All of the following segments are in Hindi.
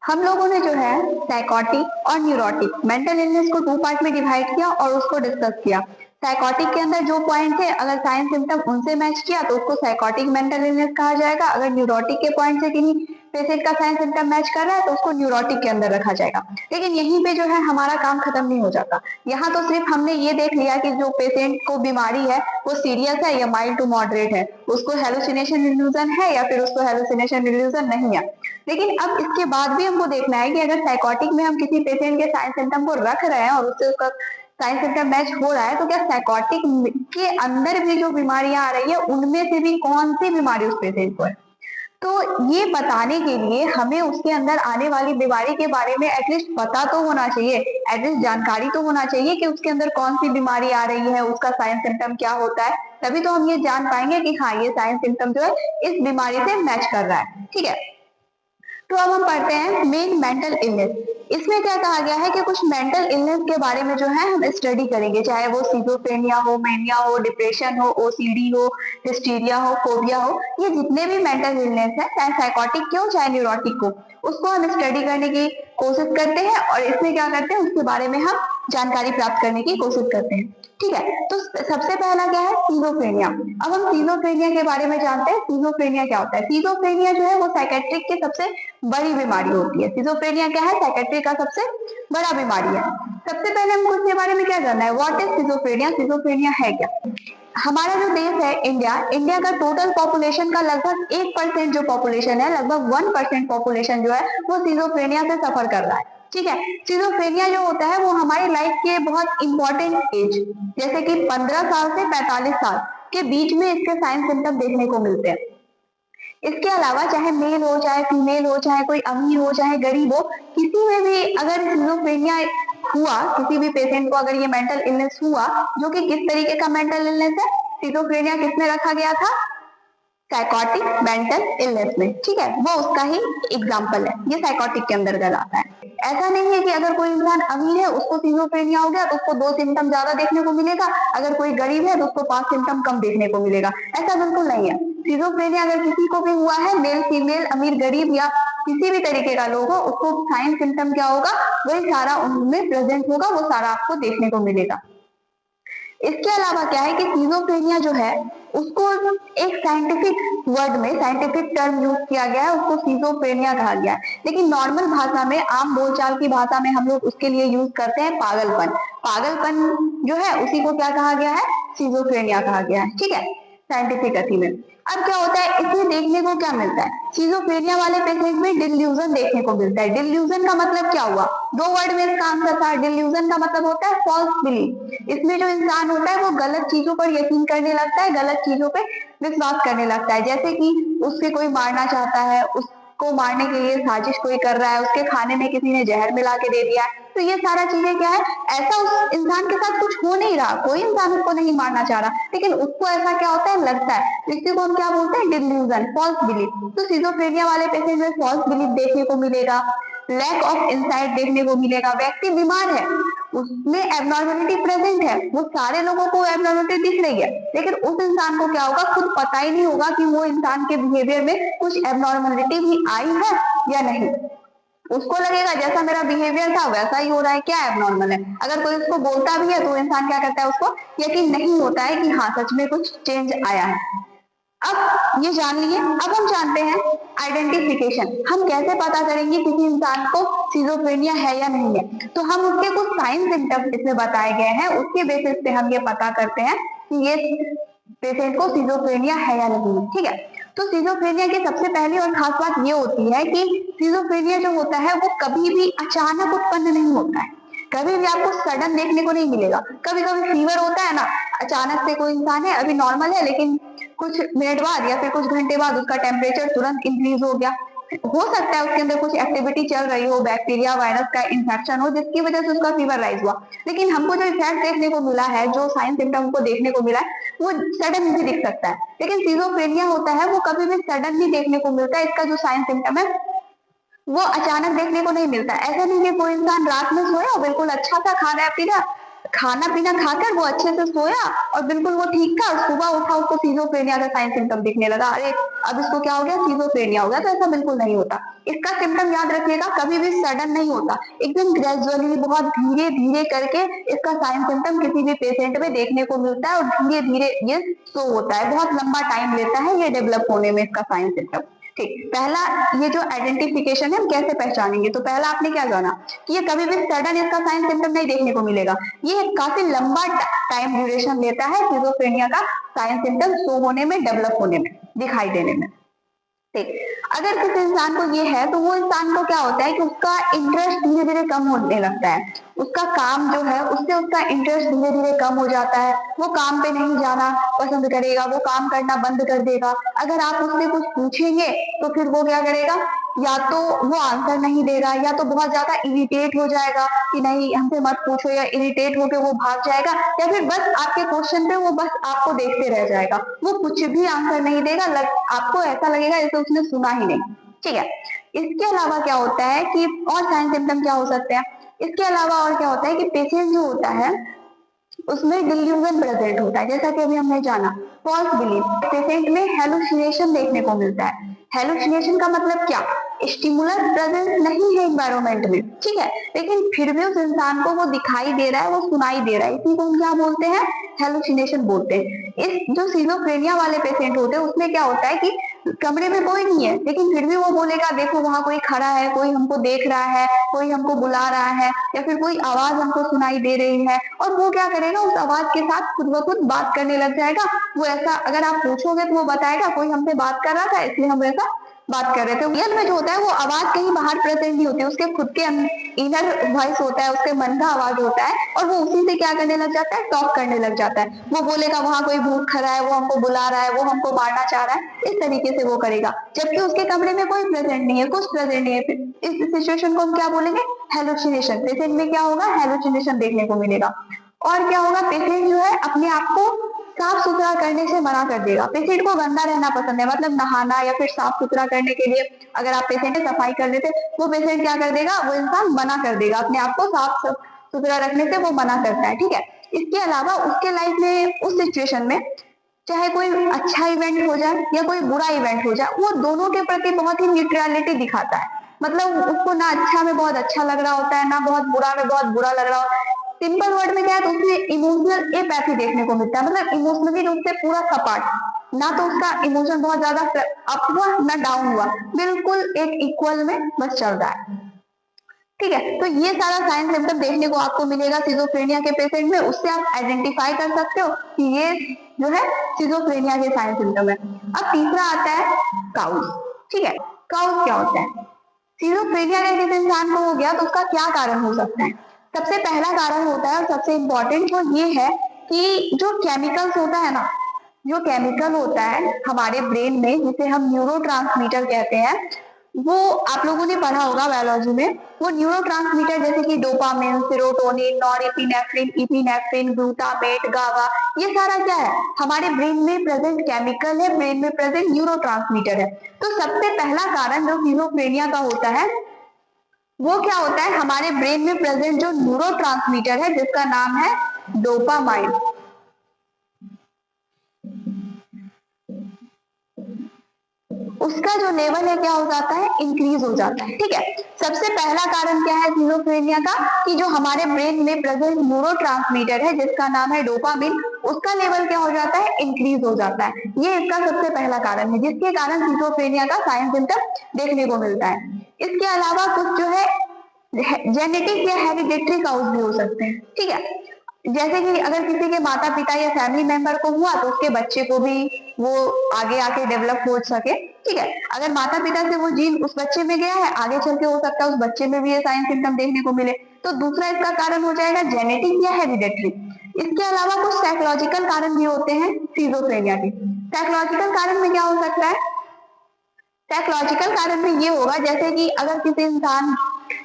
हम लोगों ने जो है साइकोटिक और न्यूरोटिक मेंटल इलनेस को 2 पार्ट में डिवाइड किया और उसको डिस्कस किया। साइकोटिक के अंदर जो पॉइंट थे, अगर साइन सिम्टम उनसे मैच किया तो उसको साइकोटिक मेंटल इलनेस कहा जाएगा। अगर न्यूरोटिक के पॉइंट से किन्हीं पेशेंट का साइन सिम्टम मैच कर रहा है तो उसको न्यूरोटिक के अंदर रखा जाएगा। लेकिन यहीं पे जो है हमारा काम खत्म नहीं हो जाता। यहाँ तो सिर्फ हमने ये देख लिया कि जो पेशेंट को बीमारी है वो सीरियस है या माइल्ड टू मॉडरेट है, उसको हेलुसिनेशन इल्यूजन है या फिर उसको हेलुसिनेशन इल्यूजन नहीं है। लेकिन अब इसके बाद भी हमको देखना है कि अगर साइकोटिक में हम किसी पेशेंट के साइन सिम्टम को रख रहे हैं और उससे उसका साइन सिम्टम मैच हो रहा है, तो क्या साइकोटिक के अंदर भी जो बीमारियां आ रही है उनमें से भी कौन सी बीमारी उस पेशेंट को है। तो ये बताने के लिए हमें उसके अंदर आने वाली बीमारी के बारे में एटलीस्ट पता तो होना चाहिए, एटलीस्ट जानकारी तो होना चाहिए कि उसके अंदर कौन सी बीमारी आ रही है, उसका साइन सिम्टम क्या होता है। तभी तो हम ये जान पाएंगे कि हाँ, ये साइन सिम्टम जो है इस बीमारी से मैच कर रहा है। ठीक है, तो अब हम पढ़ते हैं मेन मेंटल इलनेस। इसमें क्या कहा गया है कि कुछ मेंटल इलनेस के बारे में जो है हम स्टडी करेंगे, चाहे वो सिजोफ्रेनिया हो, मेनिया हो, डिप्रेशन हो, ओसीडी हो, हिस्टीरिया हो, फोबिया हो, ये जितने भी मेंटल इलनेस है, चाहे साइकोटिक के हो चाहे न्यूरोटिक हो, उसको हम स्टडी करने की कोशिश करते हैं और इसमें क्या करते हैं उसके बारे में हम जानकारी प्राप्त करने की कोशिश करते हैं। ठीक है, तो सबसे पहला क्या है, सीजोफ्रेनिया। अब हम सीजोफ्रेनिया के बारे में जानते हैं। सीजोफ्रेनिया क्या होता है? सीजोफ्रेनिया जो है वो साइकेट्रिक की सबसे बड़ी बीमारी होती है। सीजोफ्रेनिया क्या है? साइकेट्रिक का सबसे बड़ा बीमारी है। सबसे पहले हमको इसके बारे में क्या जानना है, व्हाट इज सीजोफ्रेनिया, सीजोफ्रेनिया है क्या। हमारा जो देश है इंडिया, इंडिया का टोटल पॉपुलेशन का लगभग 1% जो पॉपुलेशन है, लगभग 1% पॉपुलेशन जो है वो सीजोफ्रेनिया से सफर कर रहा है। ठीक है, सीजोफ्रेनिया जो होता है वो हमारी लाइफ के बहुत इंपॉर्टेंट एज, जैसे कि 15 साल से 45 साल के बीच में इसके साइन सिम्टम देखने को मिलते हैं। इसके अलावा चाहे मेल हो चाहे फीमेल हो, चाहे कोई अमीर हो चाहे गरीब हो, किसी में भी अगर सिजोफ्रेनिया हुआ, किसी भी पेशेंट को अगर ये मेंटल इलनेस हुआ, जो कि किस तरीके का मेंटल इलनेस है, सिजोफ्रेनिया किसमें रखा गया था, साइकोटिक मेंटल इलनेस में। ठीक है, वो उसका ही एग्जाम्पल है, ये साइकोटिक के अंदर आता है। ऐसा नहीं है कि अगर कोई इंसान अमीर है उसको सिजोफ्रेनिया हो गया तो उसको 2 सिम्टम ज्यादा देखने को मिलेगा, अगर कोई गरीब है तो उसको 5 सिम्टम कम देखने को मिलेगा। ऐसा बिल्कुल नहीं है। सिजोफ्रेनिया अगर किसी को भी हुआ है, मेल फीमेल अमीर गरीब या किसी भी तरीके का लोग हो, उसको साइन सिम्टम क्या होगा, वही सारा उनमें प्रेजेंट होगा, वो सारा आपको देखने को मिलेगा। इसके अलावा क्या है कि सिजोफ्रेनिया जो है उसको एक साइंटिफिक वर्ड में, साइंटिफिक टर्म यूज किया गया है, उसको सिजोफ्रेनिया कहा गया है। लेकिन नॉर्मल भाषा में, आम बोलचाल की भाषा में हम लोग उसके लिए यूज करते हैं पागलपन। पागलपन जो है उसी को क्या कहा गया है, सिजोफ्रेनिया कहा गया है। ठीक है, साइंटिफिक अर्थी में। अब क्या होता है, इसमें देखने को क्या मिलता है, सिजोफ्रेनिया वाले पेशेंट में डिल्यूजन देखने को मिलता है। डिल्यूजन का मतलब क्या हुआ, 2 वर्ड में इसका आंसर था। डिल्यूजन का मतलब होता है फॉल्स बिलीफ। इसमें जो इंसान होता है वो गलत चीजों पर यकीन करने लगता है, गलत चीजों पे विश्वास करने लगता है। जैसे कि उससे कोई मारना चाहता है, उसको मारने के लिए साजिश कोई कर रहा है, उसके खाने में किसी ने जहर मिला के दे दिया है, तो ये सारा चीजें क्या है, ऐसा उस इंसान के साथ कुछ हो नहीं रहा, कोई इंसान उसको नहीं मारना चाह रहा, लेकिन उसको ऐसा क्या होता है, लगता है। इसी को हम क्या बोलते हैं, डिल्यूजन, फॉल्स बिलीफ। तो सिजोफ्रेनिया वाले पेशेंट में फॉल्स बिलीफ देखने को मिलेगा, लैक ऑफ इंसाइट देखने को मिलेगा। व्यक्ति बीमार है, उसमें एबनॉर्मलिटी प्रेजेंट है, वो सारे लोगों को एबनॉर्मलिटी दिख रही है, लेकिन उस इंसान को क्या होगा, खुद पता ही नहीं होगा कि वो इंसान के बिहेवियर में कुछ एबनॉर्मलिटी भी आई है या नहीं। उसको लगेगा जैसा मेरा बिहेवियर था वैसा ही हो रहा है, क्या एबनॉर्मल है। अगर कोई उसको बोलता भी है तो इंसान क्या करता है, उसको यकीन नहीं होता है कि हाँ सच में कुछ चेंज आया है। अब ये जान लिए। अब हम जानते हैं आइडेंटिफिकेशन। हम कैसे पता करेंगे किसी इंसान को सिजोफ्रेनिया है या नहीं है, तो हम उसके कुछ साइन सिम्टम्स इसमें बताए गए हैं, उसके बेसिस पे हम ये पता करते हैं कि ये पेशेंट को सिजोफ्रेनिया है या नहीं है। ठीक है, तो सिजोफ्रेनिया की सबसे पहली और खास बात ये होती है कि सिजोफ्रेनिया जो होता है वो कभी भी अचानक उत्पन्न नहीं होता है, कभी भी आपको सडन देखने को नहीं मिलेगा। कभी कभी फीवर होता है ना, अचानक से कोई इंसान है अभी नॉर्मल है, लेकिन कुछ मिनट बाद या फिर कुछ घंटे बाद उसका टेम्परेचर तुरंत इंक्रीज हो गया, हो सकता है उसके अंदर कुछ एक्टिविटी चल रही हो, बैक्टीरिया वायरस का इन्फेक्शन हो जिसकी वजह से उसका फीवर राइज हुआ। लेकिन हमको जो इफेक्ट देखने को मिला है, जो साइन सिम्टम को देखने को मिला है, वो सडन भी दिख सकता है। लेकिन सिजोफ्रेनिया होता है वो कभी भी सडन नहीं देखने को मिलता है, इसका जो साइन सिम्टम है वो अचानक देखने को नहीं मिलता। ऐसा नहीं कि कोई इंसान रात में सोया बिल्कुल अच्छा था, खा रहा पी रहा, खाना पीना खाकर वो अच्छे से सोया और बिल्कुल वो ठीक था, सुबह उठा उसको सिजोफ्रेनिया का साइन सिम्टम दिखने लगा, अरे अब इसको क्या हो गया, सिजोफ्रेनिया हो गया। तो ऐसा बिल्कुल नहीं होता। इसका सिम्टम याद रखिएगा, कभी भी सडन नहीं होता, एकदम ग्रेजुअली बहुत धीरे धीरे करके इसका साइन सिम्टम किसी भी पेशेंट में देखने को मिलता है और धीरे धीरे ये शो होता है, बहुत लंबा टाइम लेता है ये डेवलप होने में इसका साइन सिम्टम। ठीक, पहला ये जो आइडेंटिफिकेशन है हम कैसे पहचानेंगे, तो पहला आपने क्या जाना कि ये कभी भी सडन इसका साइन सिम्टम नहीं देखने को मिलेगा, ये काफी लंबा टाइम ड्यूरेशन लेता है सिजोफ्रेनिया का साइन सिम्टम शो होने में, डेवलप होने में, दिखाई देने में। ठीक, अगर किसी इंसान को ये है तो वो इंसान को क्या होता है कि उसका इंटरेस्ट धीरे धीरे कम होने लगता है, उसका काम जो है उससे उसका इंटरेस्ट धीरे धीरे कम हो जाता है, वो काम पे नहीं जाना पसंद करेगा, वो काम करना बंद कर देगा। अगर आप उससे कुछ पूछेंगे तो फिर वो क्या करेगा, या तो वो आंसर नहीं देगा या तो बहुत ज्यादा इरिटेट हो जाएगा कि नहीं हमसे मत पूछो, या इरिटेट होकर वो भाग जाएगा, या फिर बस आपके क्वेश्चन पे वो बस आपको देखते रह जाएगा, वो कुछ भी आंसर नहीं देगा, आपको ऐसा लगेगा जैसे उसने सुना ही नहीं। ठीक है, इसके अलावा क्या होता है कि और साइन सिम्टम क्या हो सकते हैं, इसके अलावा और क्या होता है कि पेशेंट जो होता है उसमें डिल्यूजन प्रेजेंट होता है, जैसा कि अभी हमने जाना फॉल्स बिलीफ, पेशेंट में हेलुसिनेशन देखने को मिलता है। हेलुसिनेशन का मतलब क्या, स्टिमुलस प्रेजेंट नहीं है एनवायरमेंट में, ठीक है, लेकिन फिर भी उस इंसान को वो दिखाई दे रहा है, वो सुनाई दे रहा है, इसी को हम क्या बोलते हैं, हेलुसिनेशन बोलते हैं। इस जो सिजोफ्रेनिया वाले पेशेंट होते हैं उसमें क्या होता है कि कमरे में कोई नहीं है लेकिन फिर भी वो बोलेगा देखो वहां कोई खड़ा है, कोई हमको देख रहा है, कोई हमको बुला रहा है, या फिर कोई आवाज हमको सुनाई दे रही है, और वो क्या करेगा उस आवाज के साथ खुद ब खुद बात करने लग जाएगा। वो ऐसा अगर आप पूछोगे तो वो बताएगा कोई हमसे बात कर रहा था इसलिए हम ऐसा बात कर रहे थे। रियल में जो होता है वो आवाज कहीं बाहर प्रेजेंट नहीं होती, उसके खुद के इनर वॉइस होता है, उसके मन का आवाज होता है, और वो उसी से क्या करने लग जाता है, टॉक करने लग जाता है। वो बोलेगा वहां कोई भूत खड़ा है, वो हमको बुला रहा है, वो हमको मारना चाह रहा है, इस तरीके से वो करेगा, जबकि उसके कमरे में कोई प्रेजेंट नहीं है, कुछ प्रेजेंट नहीं है। इस सिचुएशन को हम क्या बोलेंगे, हेलुसिनेशन। पेशेंट में क्या होगा, हेलुसिनेशन देखने को मिलेगा। और क्या होगा, पेशेंट जो है अपने आप को साफ सुथरा करने से मना कर देगा। पेशेंट को गंदा रहना पसंद है, मतलब नहाना या फिर साफ सुथरा करने के लिए अगर आप पेशेंट सफाई कर लेते, वो पेशेंट क्या कर देगा, वो इंसान मना कर देगा, अपने आप को साफ सुथरा रखने से वो मना करता है। ठीक है, इसके अलावा उसके लाइफ में उस सिचुएशन में चाहे कोई अच्छा इवेंट हो जाए या कोई बुरा इवेंट हो जाए, वो दोनों के प्रति बहुत ही न्यूट्रलिटी दिखाता है, मतलब उसको ना अच्छा में बहुत अच्छा लग रहा होता है, ना बहुत बुरा में बहुत बुरा लग रहा होता है। सिंपल वर्ड में क्या है, तो उसमें इमोशनल एपैथी देखने को मिलता है, मतलब इमोशनली रूप से पूरा सपाट, ना तो उसका इमोशन बहुत ज्यादा अप हुआ ना डाउन हुआ, बिल्कुल एक इक्वल में बस चल रहा है। ठीक है, तो ये सारा साइन सिम्टम देखने को आपको मिलेगा सिजोफ्रेनिया के पेशेंट में, उससे आप आइडेंटिफाई कर सकते हो कि ये जो है सिजोफ्रेनिया के साइन सिम्टम है। अब तीसरा आता है काउज। ठीक है, काउज क्या होता है, सिजोफ्रेनिया का किसी इंसान को हो गया तो उसका क्या कारण हो सकता है। सबसे पहला कारण होता है और सबसे इम्पोर्टेंट वो ये है कि जो केमिकल्स होता है ना, जो केमिकल होता है हमारे ब्रेन में जिसे हम न्यूरोट्रांसमीटर कहते हैं, वो आप लोगों ने पढ़ा होगा बायोलॉजी में, वो न्यूरोट्रांसमीटर जैसे कि dopamine, serotonin, norepinephrine, epinephrine, glutamate, गावा, ये सारा क्या है, हमारे ब्रेन में प्रेजेंट केमिकल है, ब्रेन में प्रेजेंट न्यूरोट्रांसमीटर है। तो सबसे पहला कारण जो सिजोफ्रेनिया का होता है वो क्या होता है, हमारे ब्रेन में प्रेजेंट जो न्यूरोट्रांसमीटर है जिसका नाम है डोपामाइन, उसका जो लेवल है क्या हो जाता है, इंक्रीज हो जाता है। ठीक है, सबसे पहला कारण क्या है सिजोफ्रेनिया का, कि जो हमारे ब्रेन में प्रेजेंट न्यूरोट्रांसमीटर है जिसका नाम है डोपामिन, उसका लेवल क्या हो जाता है, इंक्रीज हो जाता है। ये इसका सबसे पहला कारण है जिसके कारण सिजोफ्रेनिया का साइन सिम्टम देखने को मिलता है। इसके अलावा कुछ जो है जेनेटिक या हेरिडेटरी काउज भी हो सकते हैं। ठीक है, जैसे कि अगर किसी के माता पिता या फैमिली मेंबर को हुआ तो उसके बच्चे को भी वो आगे आके डेवलप हो सके। ठीक है, अगर माता पिता से वो जीन उस बच्चे में गया है, आगे चल के हो सकता है उस बच्चे में भी ये साइन सिम्टम देखने को मिले, तो दूसरा इसका कारण हो जाएगा जेनेटिक या हेरिडेटरी। इसके अलावा कुछ साइकोलॉजिकल कारण भी होते हैं सिजोफ्रेनिया के। साइकोलॉजिकल कारण में क्या हो सकता है, साइकोलॉजिकल कारण में ये होगा जैसे कि अगर किसी इंसान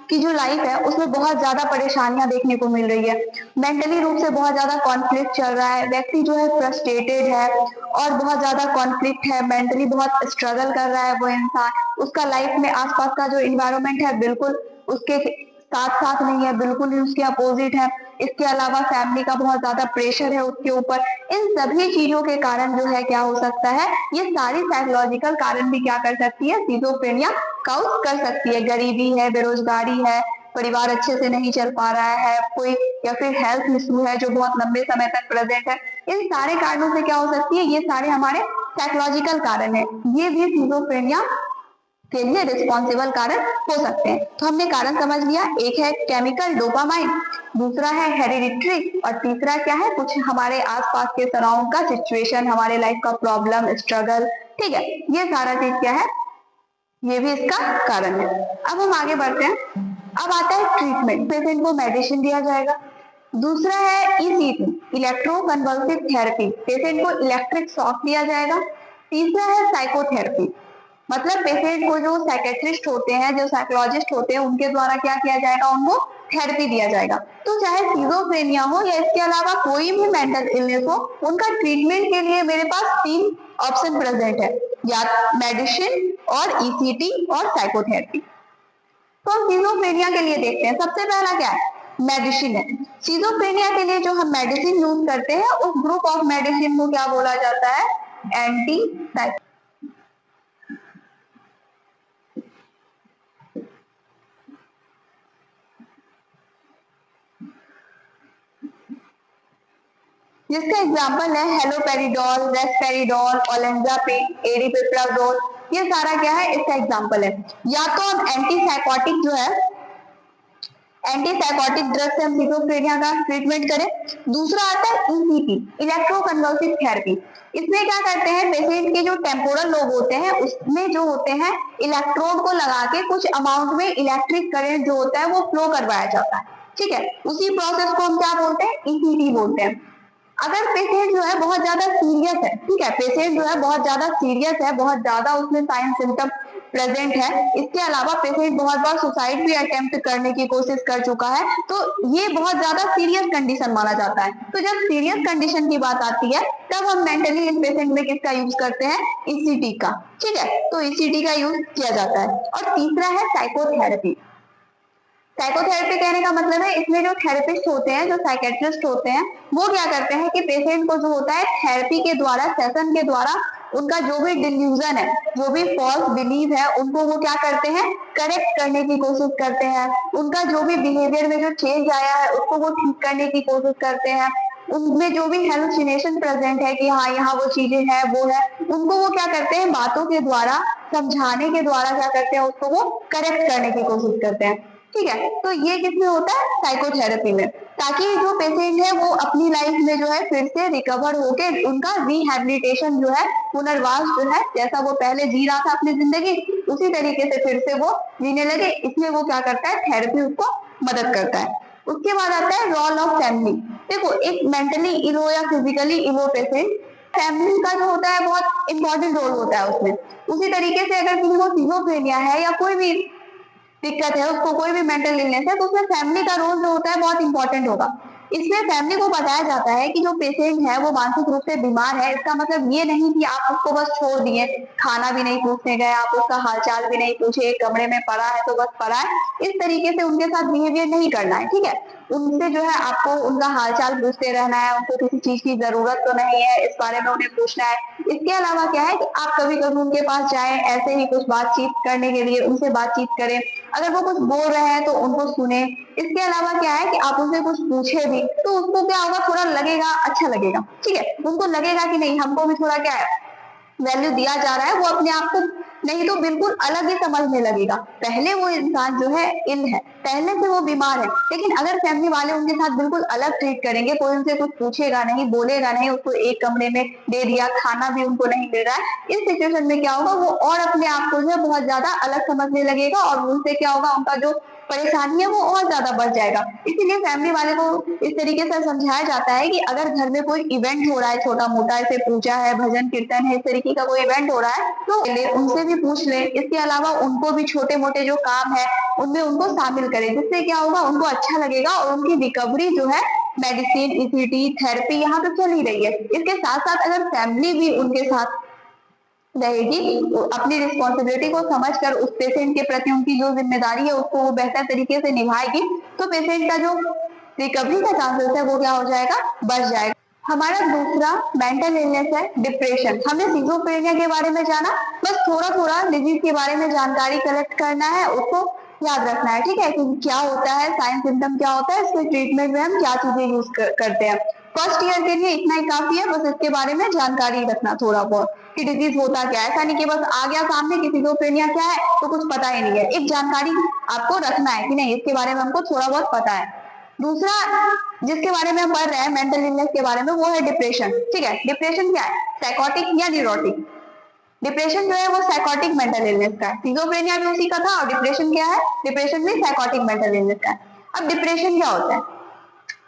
की जो लाइफ है उसमें बहुत ज्यादा परेशानियां देखने को मिल रही है, मेंटली रूप से बहुत ज्यादा कॉन्फ्लिक्ट चल रहा है, व्यक्ति जो है फ्रस्ट्रेटेड है और बहुत ज्यादा कॉन्फ्लिक्ट है, मेंटली बहुत स्ट्रगल कर रहा है वो इंसान, उसका लाइफ में आसपास का जो इन्वायरमेंट है बिल्कुल उसके साथ साथ नहीं है, बिल्कुल ही उसके अपोजिट है। इसके अलावा फैमिली का बहुत ज्यादा प्रेशर है उसके ऊपर, इन सभी चीजों के कारण जो है क्या हो सकता है, ये सारी साइकोलॉजिकल कारण भी क्या कर सकती है, सिजोफ्रेनिया काउज कर सकती है। गरीबी है, बेरोजगारी है, परिवार अच्छे से नहीं चल पा रहा है कोई, या फिर हेल्थ इशू है जो बहुत लंबे समय तक प्रेजेंट है, इन सारे कारणों से क्या हो सकती है, ये सारे हमारे साइकोलॉजिकल कारण है, ये भी सिजोफ्रेनिया के लिए रिस्पॉन्सिबल कारण हो सकते हैं। तो हमने कारण समझ लिया, एक है केमिकल डोपामाइन, दूसरा है हेरिडिटरी, और तीसरा क्या है, कुछ हमारे आसपास के सराउंड का सिचुएशन, हमारे लाइफ का प्रॉब्लम, स्ट्रगल। ठीक है, ये सारा चीज क्या है, ये भी इसका कारण है। अब हम आगे बढ़ते हैं। अब आता है ट्रीटमेंट, पेशेंट को मेडिसिन दिया जाएगा। दूसरा है ईसीटी, इलेक्ट्रोकन्वल्सिव थेरेपी, पेशेंट को इलेक्ट्रिक शॉक दिया जाएगा। तीसरा है साइकोथेरेपी, मतलब पेशेंट को जो साइकेट्रिस्ट होते हैं, जो साइकोलॉजिस्ट होते हैं, उनके द्वारा क्या किया जाएगा, उनको थेरेपी दिया जाएगा। तो चाहे सिजोफ्रेनिया हो या इसके अलावा कोई भी मेंटल इलनेस हो, उनका ट्रीटमेंट के लिए मेरे पास 3 ऑप्शन प्रेजेंट है, या मेडिसिन और ईसीटी और साइकोथेरेपी। तो हम सिजोफ्रेनिया के लिए देखते हैं, सबसे पहला क्या है, मेडिसिन है। सिजोफ्रेनिया के लिए जो हम मेडिसिन यूज करते हैं, उस ग्रुप ऑफ मेडिसिन को क्या बोला जाता है, एंटी, जिसका एग्जाम्पल है हेलोपेरिडोल, रेस्पेरिडोल, ओलेंजापिन, एरिपिप्राजोल, ये सारा क्या है, इसका एग्जाम्पल है। या तो हम एंटीसाइकोटिक जो है, एंटीसाइकोटिक ड्रग से हम सिजोफ्रेनिया का ट्रीटमेंट करें। दूसरा आता है ईसीटी, इलेक्ट्रोकन्वल्सिव थेरेपी। इसमें क्या करते हैं, पेशेंट के जो टेम्पोरल लोब होते हैं उसमें जो होते हैं, इलेक्ट्रोड को लगा के कुछ अमाउंट में इलेक्ट्रिक करंट जो होता है वो फ्लो करवाया जाता है। ठीक है, उसी प्रोसेस को हम क्या बोलते हैं, ईसीटी बोलते हैं। अगर पेशेंट जो है बहुत ज्यादा सीरियस है, ठीक है, पेशेंट जो है बहुत ज्यादा सीरियस है, बहुत ज्यादा उसमें साइन सिम्टम प्रेजेंट है, इसके अलावा पेशेंट बहुत बार सुसाइड भी अटेम्प्ट करने की कोशिश कर चुका है, तो ये बहुत ज्यादा सीरियस कंडीशन माना जाता है। तो जब सीरियस कंडीशन की बात आती है, तब हम मेंटली इस पेशेंट में किसका यूज करते हैं, ईसीटी का। ठीक है, तो ईसीटी का यूज किया जाता है। और तीसरा है साइकोथेरेपी। साइकोथेरेपी कहने का मतलब है, इसमें जो थेरेपिस्ट होते हैं, जो साइकेट्रिस्ट होते हैं, वो क्या करते हैं कि पेशेंट को जो होता है थेरेपी के द्वारा, सेशन के द्वारा, उनका जो भी डिल्यूजन है, जो भी फॉल्स बिलीव है, उनको वो क्या करते हैं, करेक्ट करने की कोशिश करते हैं। उनका जो भी बिहेवियर में जो चेंज आया है उसको वो ठीक करने की कोशिश करते हैं। उनमें जो भी हेलुसिनेशन प्रेजेंट है कि हाँ यहाँ वो चीजें हैं, वो है, उनको वो क्या करते हैं, बातों के द्वारा, समझाने के द्वारा क्या करते हैं, उसको वो करेक्ट करने की कोशिश करते हैं। ठीक है, तो ये किसमें होता है, साइकोथेरेपी में, ताकि जो पेशेंट है वो अपनी लाइफ में जो है फिर से रिकवर होके उनका रिहेबिलिटेशन जो है, पुनर्वास जो है, जैसा वो पहले जी रहा था अपनी जिंदगी, उसी तरीके से फिर से वो जीने लगे। इसमें वो क्या करता है, थेरेपी उसको मदद करता है। उसके बाद आता है रोल ऑफ फैमिली। देखो, एक मेंटली इलो या फिजिकली इलो पेशेंट, फैमिली का जो होता है बहुत इंपॉर्टेंट रोल होता है उसमें। उसी तरीके से अगर किसी को सिजोफ्रेनिया है या कोई भी दिक्कत है, उसको कोई भी मेंटल इलनेस है, तो उसमें फैमिली का रोल जो होता है बहुत इंपॉर्टेंट होगा। इसमें फैमिली को बताया जाता है कि जो पेशेंट है वो मानसिक रूप से बीमार है, इसका मतलब ये नहीं कि आप उसको बस छोड़ दिए, खाना भी नहीं पूछने गए, आप उसका हालचाल भी नहीं पूछे, एक कमरे में पड़ा है तो बस पड़ा है, इस तरीके से उनके साथ बिहेवियर नहीं करना है। ठीक है, उनसे जो है आपको उनका हालचाल पूछते रहना है, उनको किसी चीज की जरूरत तो नहीं है इस बारे में उन्हें पूछना है। इसके अलावा क्या है कि आप कभी कभी उनके पास जाएं, ऐसे ही कुछ बातचीत करने के लिए उनसे बातचीत करें, अगर वो कुछ बोल रहे हैं तो उनको सुने। इसके अलावा क्या है कि आप उनसे कुछ पूछे भी तो उसको क्या होगा, थोड़ा लगेगा, अच्छा लगेगा। ठीक है, उनको लगेगा कि नहीं, हमको भी थोड़ा क्या है, वैल्यू दिया जा रहा है, वो अपने आप को नहीं तो बिल्कुल अलग ही समझने लगेगा। पहले वो इंसान जो है इल है, पहले से वो बीमार है, लेकिन अगर फैमिली वाले उनके साथ बिल्कुल अलग ट्रीट करेंगे, कोई उनसे कुछ पूछेगा नहीं, बोलेगा नहीं, उसको एक कमरे में दे दिया, खाना भी उनको नहीं मिल रहा है, इस सिचुएशन में क्या होगा, वो और अपने आप को जो है बहुत ज्यादा अलग समझने लगेगा, और उनसे क्या होगा, उनका जो परेशानी है वो और ज्यादा बढ़ जाएगा। इसीलिए फैमिली वाले को इस तरीके से समझाया जाता है कि अगर घर में कोई इवेंट हो रहा है, छोटा मोटा, ऐसे पूजा है, भजन कीर्तन है, इस तरीके का कोई इवेंट हो रहा है, तो उनसे भी पूछ ले। इसके अलावा उनको भी छोटे मोटे जो काम है उनमें उनको शामिल करें, जिससे क्या होगा, उनको अच्छा लगेगा और उनकी रिकवरी जो है, मेडिसिन, ईसीटी, थेरेपी यहाँ पे चल ही रही है। इसके साथ साथ अगर फैमिली भी उनके साथ रहेगी, अपनी रिस्पॉन्सिबिलिटी को समझकर उस पेशेंट के प्रति उनकी जो जिम्मेदारी है उसको वो बेहतर तरीके से निभाएगी, तो पेशेंट का जो रिकवरी का चांसेस है वो क्या हो जाएगा, बढ़ जाएगा। हमारा दूसरा मेंटल इलनेस है डिप्रेशन। हमने सिजोफ्रेनिया के बारे में जाना, बस थोड़ा थोड़ा डिजीज के बारे में जानकारी कलेक्ट करना है, उसको याद रखना है, ठीक है, कि क्या होता है, साइन सिम्टम क्या होता है, इसके ट्रीटमेंट में हम क्या चीजें यूज करते हैं। फर्स्ट ईयर के लिए इतना ही काफी है, बस इसके बारे में जानकारी रखना थोड़ा बहुत कि डिजीज होता क्या है। ऐसा नहीं कि बस आ गया सामने कि सिजोफ्रेनिया क्या है तो कुछ पता ही नहीं है, एक जानकारी आपको रखना है कि नहीं इसके बारे में हमको थोड़ा बहुत पता है। दूसरा जिसके बारे में हम पढ़ रहे हैं मेंटल इलनेस के बारे में, वो है डिप्रेशन, ठीक है। डिप्रेशन क्या है, साइकोटिक या न्यूरोटिक। डिप्रेशन जो है वो साइकोटिक मेंटल इलनेस का है, सिजोफ्रेनिया भी उसी का था, और डिप्रेशन क्या है, डिप्रेशन भी साइकोटिक मेंटल इलनेस का है। अब डिप्रेशन क्या होता है,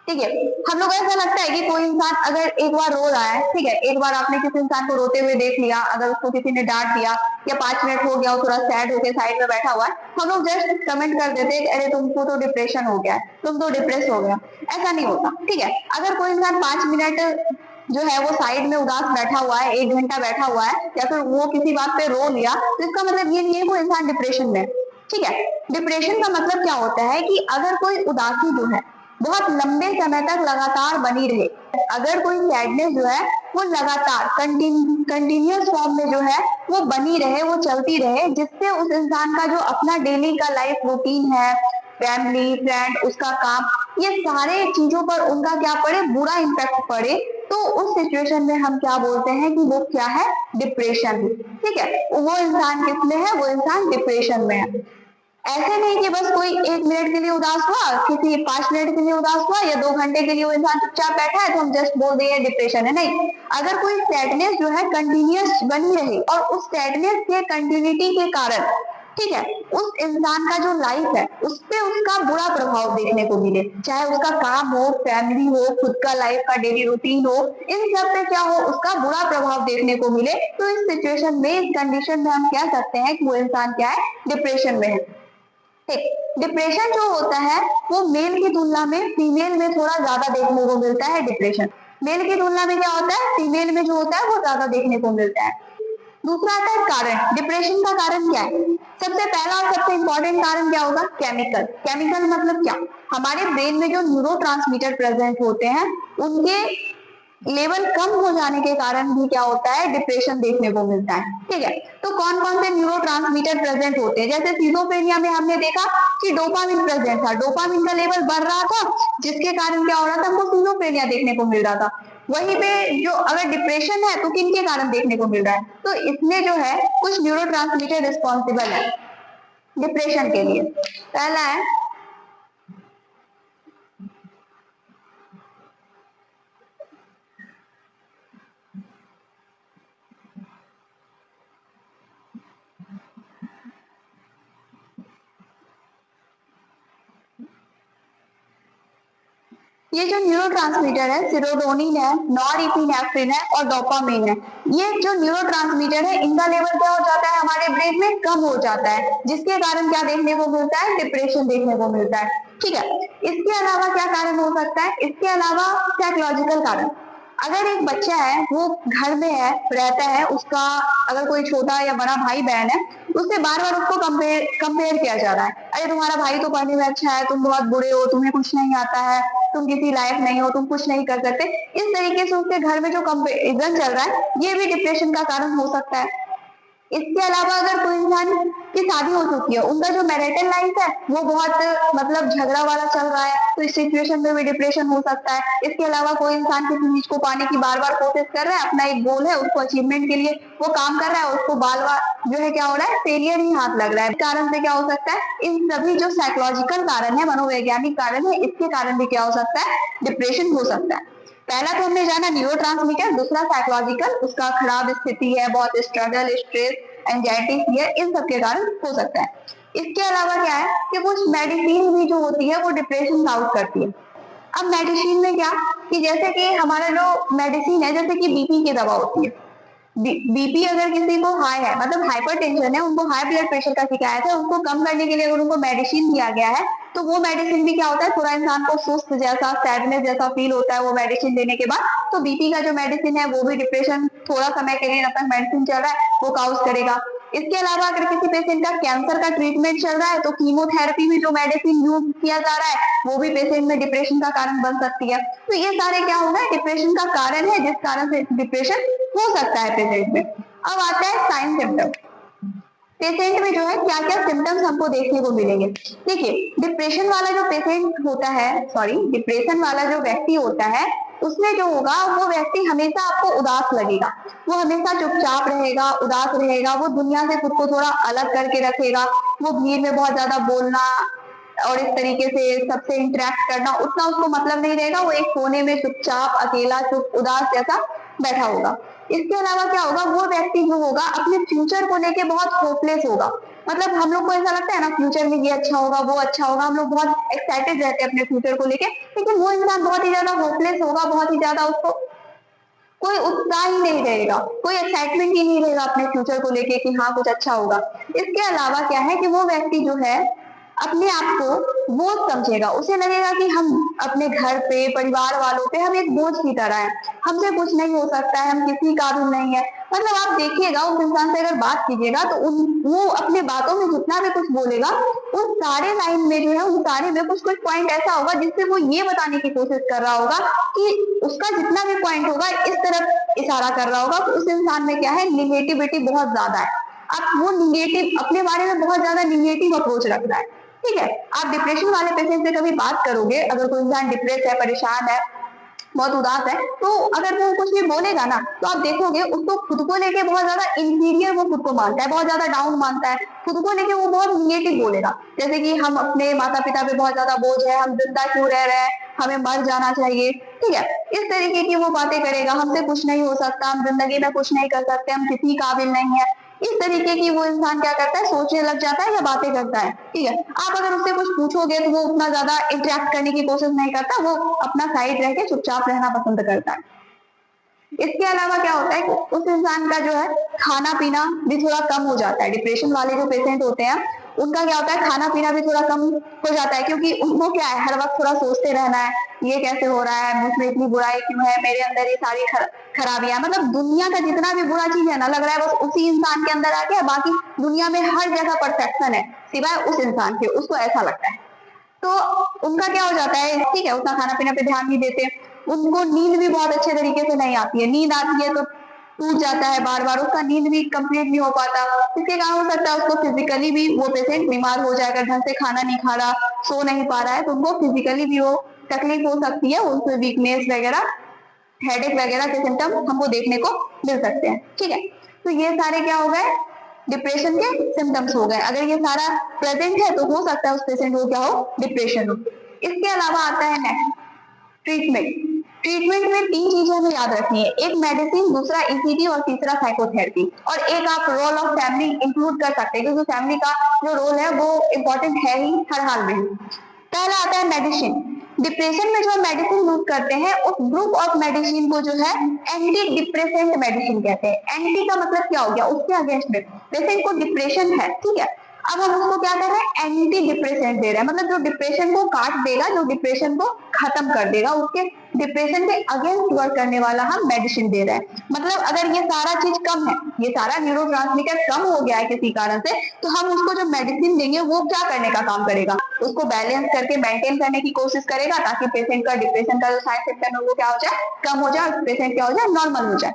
ठीक है, हम लोग ऐसा लगता है कि कोई इंसान अगर एक बार रो रहा है, ठीक है, एक बार आपने किसी इंसान को रोते हुए देख लिया, अगर उसको किसी ने डांट दिया या 5 मिनट हो गया, वो थोड़ा सैड होकर साइड में बैठा हुआ है, हम लोग जस्ट कमेंट कर देते हैं अरे तुमको तो डिप्रेशन हो गया है, तुम तो डिप्रेस हो गया। ऐसा नहीं होता, ठीक है। अगर कोई इंसान 5 मिनट जो है वो साइड में उदास बैठा हुआ है, 1 घंटा बैठा हुआ है, या फिर वो किसी बात पे रो लिया, तो इसका मतलब ये नहीं है वो इंसान डिप्रेशन में, ठीक है। डिप्रेशन का मतलब क्या होता है कि अगर कोई उदासी जो है बहुत लंबे समय तक लगातार बनी रहे, अगर कोई सैडनेस जो है वो लगातार कंटिन्यूअस फॉर्म में जो है वो बनी रहे, वो चलती रहे, जिससे उस इंसान का जो अपना डेली का लाइफ रूटीन है, फैमिली फ्रेंड उसका काम, ये सारे चीजों पर उनका क्या पड़े, बुरा इम्पैक्ट पड़े, तो उस सिचुएशन में हम क्या बोलते हैं कि वो क्या है, डिप्रेशन, ठीक है। वो इंसान किस में है, वो इंसान डिप्रेशन में है। ऐसे नहीं कि बस कोई 1 मिनट के लिए उदास हुआ, किसी 5 मिनट के लिए उदास हुआ या 2 घंटे के लिए वो इंसान चुपचाप बैठा है तो हम जस्ट बोल दिए डिप्रेशन है, नहीं। अगर कोई सैडनेस जो है कंटिन्यूअस बनी रहे और उस सैडनेस के कंटिन्यूटी के कारण, ठीक है, उस इंसान का जो लाइफ है उस पे उसका बुरा प्रभाव देखने को मिले, चाहे उसका काम हो, फैमिली हो, खुद का लाइफ का डेली रूटीन हो, इन सब पे क्या हो, उसका बुरा प्रभाव देखने को मिले, तो इस सिचुएशन में, इस कंडीशन में हम कह सकते हैं कि वो इंसान क्या है, डिप्रेशन में है। डिप्रेशन जो होता है वो मेल की तुलना में फीमेल में थोड़ा ज्यादा देखने को मिलता है। डिप्रेशन मेल की तुलना में क्या होता है, फीमेल में जो होता है वो ज्यादा देखने को मिलता है। दूसरा आता है कारण। डिप्रेशन का कारण क्या है, सबसे पहला और सबसे इंपॉर्टेंट कारण क्या होगा, केमिकल। केमिकल मतलब क्या, हमारे ब्रेन में जो न्यूरोट्रांसमीटर प्रेजेंट होते हैं उनके लेवल कम हो जाने के कारण भी क्या होता है, डिप्रेशन देखने को मिलता है, ठीक है। तो कौन कौन से न्यूरोट्रांसमीटर प्रेजेंट होते हैं, जैसे सिजोफ्रेनिया में हमने देखा कि डोपामिन प्रेजेंट था, डोपामिन का लेवल बढ़ रहा था, जिसके कारण क्या हो रहा था, हमको सिजोफ्रेनिया देखने को मिल रहा था। वहीं पे जो अगर डिप्रेशन है तो किन के कारण देखने को मिल रहा है, तो इसमें जो है कुछ न्यूरोट्रांसमीटर रिस्पॉन्सिबल है डिप्रेशन के लिए। पहला है ये जो न्यूरोट्रांसमीटर है, सेरोटोनिन है, नॉरएपिनेफ्रिन है और डोपामिन है, ये जो न्यूरोट्रांसमीटर है इनका लेवल क्या हो जाता है, हमारे ब्रेन में कम हो जाता है, जिसके कारण क्या देखने को मिलता है, डिप्रेशन देखने को मिलता है, ठीक है। इसके अलावा क्या कारण हो सकता है, इसके अलावा साइकोलॉजिकल कारण। अगर एक बच्चा है वो घर में है, रहता है, उसका अगर कोई छोटा या बड़ा भाई बहन है, उससे बार बार उसको कंपेयर किया जा रहा है, अरे तुम्हारा भाई तो पढ़ने में अच्छा है, तुम बहुत बुरे हो, तुम्हें कुछ नहीं आता है, तुम किसी लायक नहीं हो, तुम कुछ नहीं कर सकते, इस तरीके से उसके घर में जो कंपेरिजन चल रहा है ये भी डिप्रेशन का कारण हो सकता है। इसके अलावा अगर कोई इंसान की शादी हो चुकी है, उनका जो मैरिटल लाइफ है वो बहुत मतलब झगड़ा वाला चल रहा है, तो इस सिचुएशन में भी डिप्रेशन हो सकता है। इसके अलावा कोई इंसान किसी चीज को पाने की बार बार कोशिश कर रहा है, अपना एक गोल है, उसको अचीवमेंट के लिए वो काम कर रहा है, उसको बार बार जो है क्या हो रहा है, फेलियर ही हाथ लग रहा है। इस कारण से क्या हो सकता है, इन सभी जो साइकोलॉजिकल कारण है, मनोवैज्ञानिक कारण है, इसके कारण भी क्या हो सकता है, डिप्रेशन हो सकता है। पहला तो हमने जाना न्यूरोट्रांसमीटर, दूसरा साइकोलॉजिकल, उसका खराब स्थिति है, बहुत स्ट्रगल, स्ट्रेस, एंजाइटी, फियर, इन सब के कारण हो सकता है। इसके अलावा क्या है कि कुछ मेडिसिन भी जो होती है वो डिप्रेशन आउट करती है। अब मेडिसिन में क्या, कि जैसे कि हमारा जो मेडिसिन है, जैसे कि बीपी की दवा होती है, बीपी अगर किसी को हाई है, मतलब हाइपरटेंशन है, उनको हाई ब्लड प्रेशर का शिकायत है, उनको कम करने के लिए अगर उनको मेडिसिन दिया गया है, तो वो मेडिसिन भी क्या होता है, थोड़ा इंसान को सुस्त जैसा, सैडनेस जैसा फील होता है वो मेडिसिन देने के बाद, तो बीपी का जो मेडिसिन है वो भी डिप्रेशन थोड़ा समय के लिए, जब तक मेडिसिन चल रहा है, वो काउज करेगा। इसके अलावा अगर किसी पेशेंट का कैंसर का ट्रीटमेंट चल रहा है तो कीमोथेरेपी में जो मेडिसिन यूज किया जा रहा है वो भी पेशेंट में डिप्रेशन का कारण बन सकती है। तो ये सारे क्या होगा, डिप्रेशन का कारण है, जिस कारण से डिप्रेशन हो सकता है पेशेंट में। अब आता है साइन सिम्टम। पेशेंट में जो है क्या क्या सिम्टम्स हमको देखने को मिलेंगे। देखिए, डिप्रेशन वाला जो पेशेंट होता है, डिप्रेशन वाला जो व्यक्ति होता है, उसमें जो होगा वो व्यक्ति हमेशा आपको उदास लगेगा। वो हमेशा चुपचाप रहेगा, उदास रहेगा, वो दुनिया से खुद को थोड़ा अलग करके रखेगा। वो भीड़ में बहुत ज्यादा बोलना और इस तरीके से सबसे इंटरेक्ट करना उतना उसको मतलब नहीं रहेगा। वो एक कोने में चुपचाप, अकेला, चुप, उदास जैसा बैठा होगा। इसके अलावा क्या होगा, वो व्यक्ति जो होगा अपने फ्यूचर को लेके बहुत होपलेस होगा। मतलब हम लोग को ऐसा लगता है ना, फ्यूचर में ये अच्छा होगा, वो अच्छा होगा, हम लोग बहुत एक्साइटेड रहते हैं अपने फ्यूचर को लेके, लेकिन वो इंसान बहुत ही ज्यादा होपलेस होगा, बहुत ही ज्यादा उसको कोई उत्साह ही नहीं रहेगा, कोई एक्साइटमेंट ही नहीं रहेगा अपने फ्यूचर को लेके कि हाँ कुछ अच्छा होगा। इसके अलावा क्या है कि वो व्यक्ति जो है अपने आप को बोझ समझेगा। उसे लगेगा कि हम अपने घर पे, परिवार वालों पे हम एक बोझ की तरह है, हमसे कुछ नहीं हो सकता है, हम किसी काबिल नहीं है। मतलब आप देखिएगा, उस इंसान से अगर बात कीजिएगा तो वो अपने बातों में जितना भी कुछ बोलेगा, उन सारे लाइन में जो है, उन सारे में कुछ कुछ पॉइंट ऐसा होगा जिससे वो ये बताने की कोशिश कर रहा होगा कि उसका जितना भी पॉइंट होगा इस तरफ इशारा कर रहा होगा कि उस इंसान में क्या है, निगेटिविटी बहुत ज्यादा है। अब वो निगेटिव, अपने बारे में बहुत ज्यादा निगेटिव अप्रोच रखता है। ठीक है, आप डिप्रेशन वाले पेशेंट से कभी बात करोगे, अगर कोई इंसान डिप्रेस है, परेशान है, बहुत उदास है, तो अगर वो कुछ भी बोलेगा ना, तो आप देखोगे उसको खुद को लेके बहुत ज्यादा इंफीरियर वो खुद को मानता है, बहुत ज्यादा डाउन मानता है, खुद को लेके वो बहुत निगेटिव बोलेगा। जैसे कि हम अपने माता पिता पे बहुत ज्यादा बोझ है, हम जिंदा क्यों रह रहे हैं, हमें मर जाना चाहिए। ठीक है, इस तरीके की वो बातें करेगा, हमसे कुछ नहीं हो सकता, हम जिंदगी में कुछ नहीं कर सकते, हम किसी काबिल नहीं है। इस तरीके की वो इंसान क्या करता है, सोचने लग जाता है या बातें करता है। ठीक है, आप अगर उससे कुछ पूछोगे तो वो उतना ज्यादा इंटरेक्ट करने की कोशिश नहीं करता, वो अपना साइड रह के चुपचाप रहना पसंद करता है। इसके अलावा क्या होता है कि उस इंसान का जो है खाना पीना भी थोड़ा कम हो जाता है। डिप्रेशन वाले जो पेशेंट होते हैं उनका क्या होता है, खाना पीना भी थोड़ा कम हो जाता है, क्योंकि उनको क्या है, हर वक्त थोड़ा सोचते रहना है, ये कैसे हो रहा है, मुझमें इतनी बुराई क्यों है, मेरे अंदर ये सारी खराबियां, मतलब दुनिया का जितना भी बुरा चीज है ना, लग रहा है बस उसी इंसान के अंदर आ गया, बाकी दुनिया में हर जगह परफेक्शन है सिवाय उस इंसान के, उसको ऐसा लगता है। तो उनका क्या हो जाता है, ठीक है, उतना खाना पीना पे ध्यान नहीं देते, उनको नींद भी बहुत अच्छे तरीके से नहीं आती है, नींद आती है तो टूट जाता है बार बार, उसका नींद भी कंप्लीट नहीं हो पाता। इसके कारण हो सकता है उसको फिजिकली भी वो पेशेंट बीमार हो जाएगा, ढंग से खाना नहीं खा रहा, सो नहीं पा रहा है, तो उनको फिजिकली भी वो तकलीफ हो सकती है, उसमें वीकनेस वगैरह, हेडेक वगैरह के सिम्टम हमको देखने को मिल सकते हैं। ठीक है, तो ये सारे क्या हो गए, डिप्रेशन के सिम्टम्स हो गए। अगर ये सारा प्रेजेंट है तो हो सकता है उस पेशेंट को क्या हो, डिप्रेशन हो। इसके अलावा आता है नेक्स्ट ट्रीटमेंट। ट्रीटमेंट में 3 चीजें हमें याद रखनी है, एक मेडिसिन, दूसरा ईसीजी और तीसरा साइकोथेरेपी, और एक आप रोल ऑफ फैमिली इंक्लूड कर सकते हैं, क्योंकि फैमिली का जो रोल है वो इम्पोर्टेंट है ही हर हाल में। पहला आता है मेडिसिन। डिप्रेशन में जो मेडिसिन यूज करते हैं उस ग्रुप ऑफ मेडिसिन को जो है एंटी डिप्रेसेंट मेडिसिन कहते हैं। एंटी का मतलब क्या हो गया, उसके अगेंस्ट में, पेशेंट को डिप्रेशन है, ठीक है, अब हम उसको क्या कर रहे हैं, एंटी डिप्रेसेंट दे रहे हैं, मतलब जो डिप्रेशन को काट देगा, जो डिप्रेशन को खत्म कर देगा, उसके डिप्रेशन के अगेंस्ट वर्क करने वाला हम मेडिसिन दे रहे हैं। मतलब अगर ये सारा चीज कम है, ये सारा न्यूरोट्रांसमीटर कम हो गया है किसी कारण से, तो हम उसको जो मेडिसिन देंगे वो क्या करने का काम करेगा, उसको बैलेंस करके मेंटेन करने की कोशिश करेगा, ताकि पेशेंट का डिप्रेशन का जो साइड सिम्टम है वो क्या हो जाए, कम हो जाए, पेशेंट क्या हो जाए, नॉर्मल हो जाए।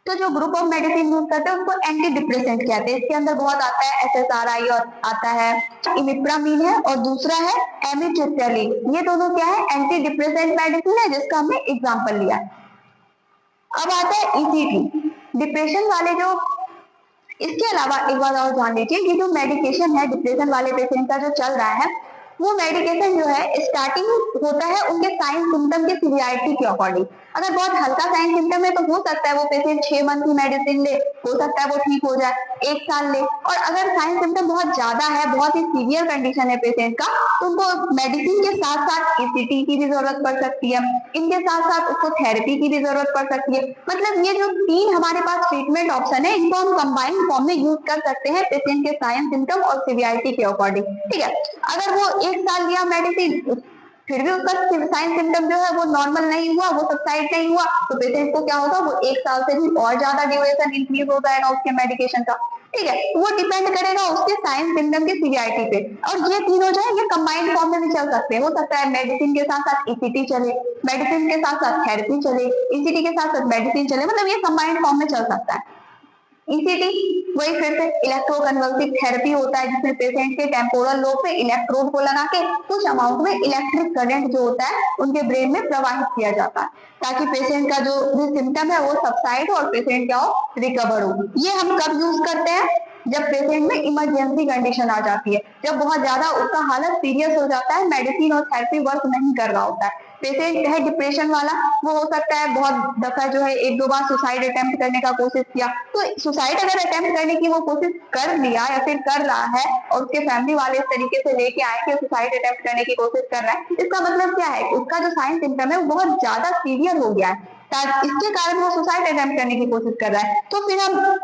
तो जो ग्रुप ऑफ मेडिसिन यूज करते हैं उसको एंटी डिप्रेसेंट कहते हैं। इसके अंदर बहुत आता है एसएसआरआई और आता है इमिप्रामिन है, और दूसरा है एमिट्रिप्टाइलिन। ये दोनों क्या है, एंटी डिप्रेसेंट मेडिसिन है, जिसका हमने एग्जांपल लिया। अब आता है ईसीटी। डिप्रेशन वाले जो, इसके अलावा एक बात और जान लीजिए, ये जो मेडिकेशन है डिप्रेशन वाले पेशेंट का जो चल रहा है, वो मेडिकेशन जो है स्टार्टिंग होता है उनके साइन सिम्टम के सीवियरिटी के अकॉर्डिंग। अगर बहुत हल्का साइन सिम्टम है तो हो सकता है वो पेशेंट 6 मंथ की मेडिसिन ले, हो सकता है वो ठीक हो जाए, 1 साल ले। और अगर साइन सिम्टम बहुत ज्यादा है, बहुत ही सीवियर कंडीशन है पेशेंट का, तो उनको मेडिसिन के साथ साथ ईसीटी की भी जरूरत पड़ सकती है, इनके साथ साथ उसको थेरेपी की भी जरूरत पड़ सकती है। मतलब ये जो 3 हमारे पास ट्रीटमेंट ऑप्शन है, इनको हम कंबाइंड फॉर्म में यूज कर सकते हैं पेशेंट के साइन सिम्टम और सीवियरिटी के अकॉर्डिंग। ठीक है, अगर वो 1 साल लिया मेडिसिन, फिर भी उसका साइन सिम्टम जो है वो नॉर्मल नहीं हुआ, वो सबसाइड नहीं हुआ, तो पेशेंट को क्या होगा, वो 1 साल से भी और ज्यादा ड्यूरेशन इंक्रीज हो जाएगा उसके मेडिकेशन का। ठीक है, वो डिपेंड करेगा उसके साइन सिम्टम की सीवियरिटी पे। और ये तीनों जो है ये कंबाइंड फॉर्म में भी चल सकते हैं। हो सकता है मेडिसिन के साथ साथ ईसीटी चले, मेडिसिन के साथ साथ थेरेपी चले, ईसीटी के साथ साथ मेडिसिन चले, मतलब ये कंबाइंड फॉर्म में चल सकता है। ईसीटी वही फिर से इलेक्ट्रोकन्वल्सिव थेरेपी होता है, जिसमें पेशेंट के टेम्पोरल लोब पे इलेक्ट्रोड को लगा के कुछ अमाउंट में इलेक्ट्रिक करंट जो होता है उनके ब्रेन में प्रवाहित किया जाता है, ताकि पेशेंट का जो भी सिम्टम है वो सबसाइड हो और पेशेंट क्या हो, रिकवर हो। ये हम कब यूज करते हैं, जब पेशेंट में इमरजेंसी कंडीशन आ जाती है, जब बहुत ज्यादा उसका हालत सीरियस हो जाता है, मेडिसिन और थेरेपी वर्क नहीं कर रहा होता है। पेशेंट है डिप्रेशन वाला, वो हो सकता है बहुत दफा जो है 1-2 बार सुसाइड अटेम्प्ट करने का कोशिश किया, तो सुसाइड अगर अटेम्प्ट करने की वो कोशिश कर लिया या फिर कर रहा है और उसके फैमिली वाले इस तरीके से लेके आए कि सुसाइड अटेम्प्ट करने की कोशिश कर रहा है, इसका मतलब क्या है, उसका जो साइन सिम्टम है वो बहुत ज्यादा सीवियर हो गया है, इसके कारण वो सुसाइड अटेम्प्ट करने की कोशिश कर रहा है। तो फिर हम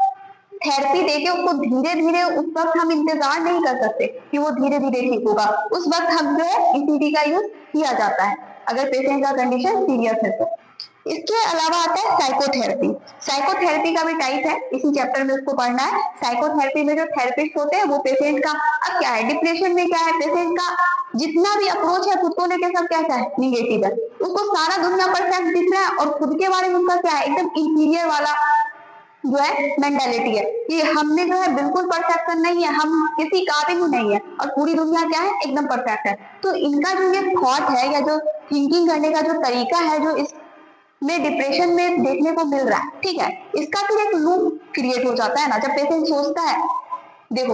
थेरेपी देके उसको धीरे धीरे, उस वक्त हम इंतजार नहीं कर सकते कि वो धीरे धीरे ठीक होगा, उस वक्त हम जो है ईसीटी का यूज किया जाता है अगर पेशेंट का कंडीशन सीरियस है तो। इसके अलावा आता है साइकोथेरेपी। साइकोथेरेपी का भी टाइप है, इसी चैप्टर में उसको पढ़ना है। साइकोथेरेपी में जो थेरेपिस्ट होते हैं वो पेशेंट का, अब क्या है डिप्रेशन में क्या है, पेशेंट का जितना भी अप्रोच है खुद को लेकर सब कैसा है, निगेटिव है, उसको सारा दुनिया परफेक्ट दिख रहा है और खुद के बारे में उनका क्या है, एकदम इंफीरियर वाला जो है मेंटालिटी है कि हमने जो है बिल्कुल परफेक्शन नहीं है, हम किसी काबिल ही नहीं है और पूरी दुनिया क्या है, एकदम परफेक्ट है। तो इनका जो ये थॉट है या जो थिंकिंग करने का जो तरीका है जो इसमें डिप्रेशन में देखने को मिल रहा है, ठीक है, इसका फिर एक लूप क्रिएट हो जाता है ना, जब पेशेंट सोचता है देखो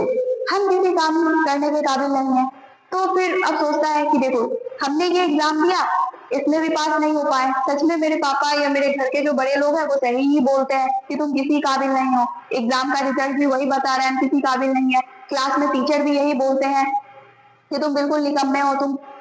हम किसी काम करने के काबिल नहीं है, तो फिर अब सोचता है कि देखो हमने ये एग्जाम दिया, इसमें भी पास नहीं हो पाए, सच में मेरे पापा या मेरे घर के जो बड़े लोग हैं वो सही ही बोलते हैं कि तुम किसी काबिल नहीं हो, एग्जाम का रिजल्ट भी वही बता रहे हैं किसी काबिल नहीं है, क्लास में टीचर भी यही बोलते हैं कि तुम बिल्कुल निकम्मे हो,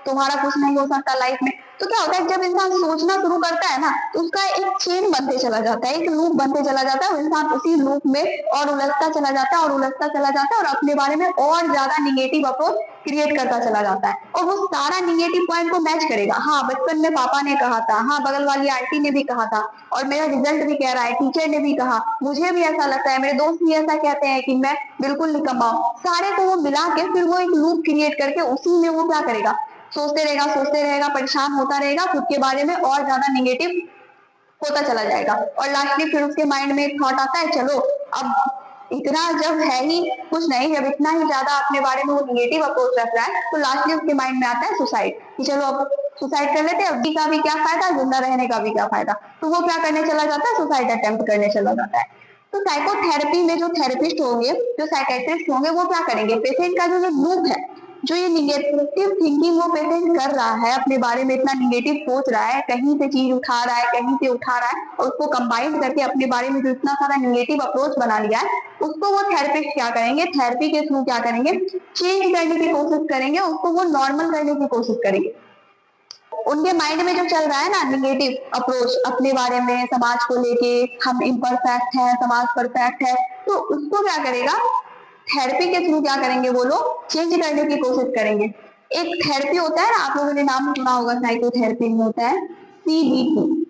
तुम्हारा कुछ नहीं हो सकता लाइफ में। तो क्या होता है जब इंसान सोचना शुरू करता है ना, तो उसका एक चेन बनते चला जाता है, एक लूप बनते चला जाता है, इंसान उसी लूप में और उलझता चला जाता है और उलझता चला जाता है और अपने बारे में और ज्यादा निगेटिव अप्रोच क्रिएट करता चला जाता है और वो सारा निगेटिव पॉइंट को मैच करेगा। हाँ बचपन में पापा ने कहा था, हाँ बगल वाली आंटी ने भी कहा था, और मेरा रिजल्ट भी कह रहा है, टीचर ने भी कहा, मुझे भी ऐसा लगता है, मेरे दोस्त भी ऐसा कहते हैं कि मैं बिल्कुल निकम्मा हूं, सारे को वो मिला के फिर वो एक लूप क्रिएट करके उसी में वो क्या करेगा, सोचते रहेगा, परेशान होता रहेगा, खुद के बारे में और ज्यादा निगेटिव होता चला जाएगा और लास्टली फिर उसके माइंड में एक थॉट आता है, चलो अब इतना जब है ही कुछ नहीं, जब इतना ही ज्यादा अपने बारे में वो निगेटिव अप्रोच रख रहा है, तो लास्टली उसके माइंड में आता है सुसाइड, कि चलो अब सुसाइड कर लेते हैं, अभी का भी क्या फायदा, जिंदा रहने का भी क्या फायदा, तो वो क्या करने चला जाता है, सुसाइड अटेम्प्ट करने चला जाता है। तो साइकोथेरेपी में जो थेरेपिस्ट होंगे, जो साइकेट्रिस्ट होंगे, वो क्या करेंगे, पेशेंट का जो लूप है, जो ये निगेटिव थिंकिंग वो पेशेंट कर रहा है, अपने बारे में इतना निगेटिव सोच रहा है, कहीं से चीज उठा रहा है, कहीं से उठा रहा है और उसको कंबाइन करके अपने बारे में जो इतना सारा निगेटिव अप्रोच बना लिया है, उसको वो थेरेपिस्ट क्या करेंगे, थेरेपी के थ्रू क्या करेंगे, चेंज करने की कोशिश करेंगे, उसको वो नॉर्मल करने की कोशिश करेंगे। उनके माइंड में जो चल रहा है ना निगेटिव अप्रोच अपने बारे में, समाज को लेके, हम इम्परफेक्ट है, समाज परफेक्ट है, तो उसको क्या करेगा, थेरेपी के थ्रू क्या करेंगे, वो लोग चेंज करने की कोशिश करेंगे। एक थेरेपी होता है ना, आप लोगों ने नाम सुना होगा, साइकोथेरेपी में होता है सीबीटी,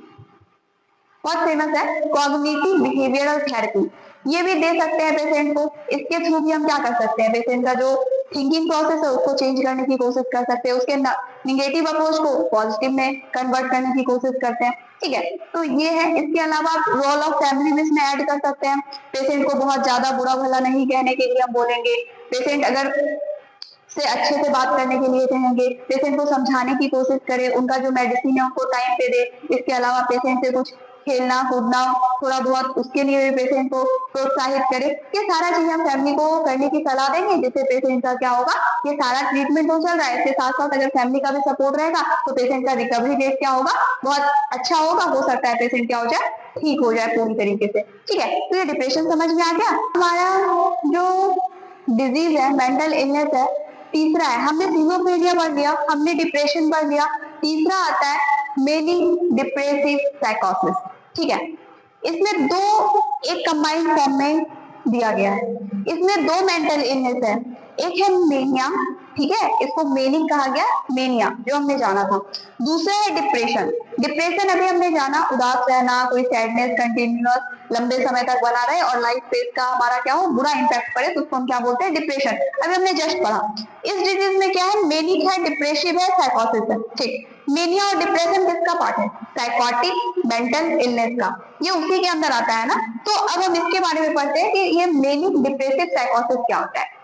बहुत फेमस है, कॉग्निटिव बिहेवियरल थेरेपी। ये भी दे सकते हैं पेशेंट को, इसके थ्रू भी हम क्या कर सकते हैं, पेशेंट का जो थिंकिंग प्रोसेस है उसको चेंज करने की कोशिश कर सकते हैं, उसके निगेटिव अप्रोच को पॉजिटिव में कन्वर्ट करने की कोशिश करते हैं, ठीक है। तो ये है, इसके अलावा रोल ऑफ फैमिली भी इसमें ऐड कर सकते हैं, पेशेंट को बहुत ज्यादा बुरा भला नहीं कहने के लिए हम बोलेंगे, पेशेंट अगर से अच्छे से बात करने के लिए कहेंगे, पेशेंट को समझाने की कोशिश करें, उनका जो मेडिसिन है उनको टाइम पे दे, इसके अलावा पेशेंट से कुछ खेलना कूदना थोड़ा बहुत उसके लिए भी पेशेंट को प्रोत्साहित करें, ये सारा चीज हम फैमिली को करने की सलाह देंगे, जिससे पेशेंट का क्या होगा, ये सारा ट्रीटमेंट हो चल रहा है, इसके साथ साथ अगर फैमिली का भी सपोर्ट रहेगा तो पेशेंट का रिकवरी रेट क्या होगा, बहुत अच्छा होगा, हो सकता है पेशेंट क्या हो जाए, ठीक हो जाए पूरी तरीके से, ठीक है। तो ये डिप्रेशन समझ में आ गया। हमारा जो डिजीज है, मेंटल इलनेस है, तीसरा है, हमने सीजोफ्रेनिया पढ़ लिया, हमने डिप्रेशन पढ़ लिया, तीसरा आता है मेनी डिप्रेसिव साइकोसिस, ठीक है। इसमें दो, एक कंबाइंड फॉर्म में दिया गया है, इसमें दो मेंटल इलनेस है, एक है मेनिया, ठीक है, इसको मेनिक कहा गया, मेनिया जो हमने जाना था। दूसरा है डिप्रेशन। डिप्रेशन अभी हमने जाना, उदास रहना, कोई सैडनेस कंटिन्यूअस लंबे समय तक बना रहे और लाइफ फेज का हमारा क्या हो, बुरा इंपैक्ट पड़े, तो उसको हम क्या बोलते हैं, डिप्रेशन। अभी हमने जस्ट पढ़ा। इस डिजीज में क्या है, मेनिक है, डिप्रेसिव है, साइकोसिस है। ठीक, मेनिया और डिप्रेशन किसका पार्ट है, साइकोटिक मेंटल इलनेस का, ये उसी के अंदर आता है ना। तो अब हम इसके बारे में पढ़ते हैं कि ये मेनिक डिप्रेसिव साइकोसिस क्या होता है।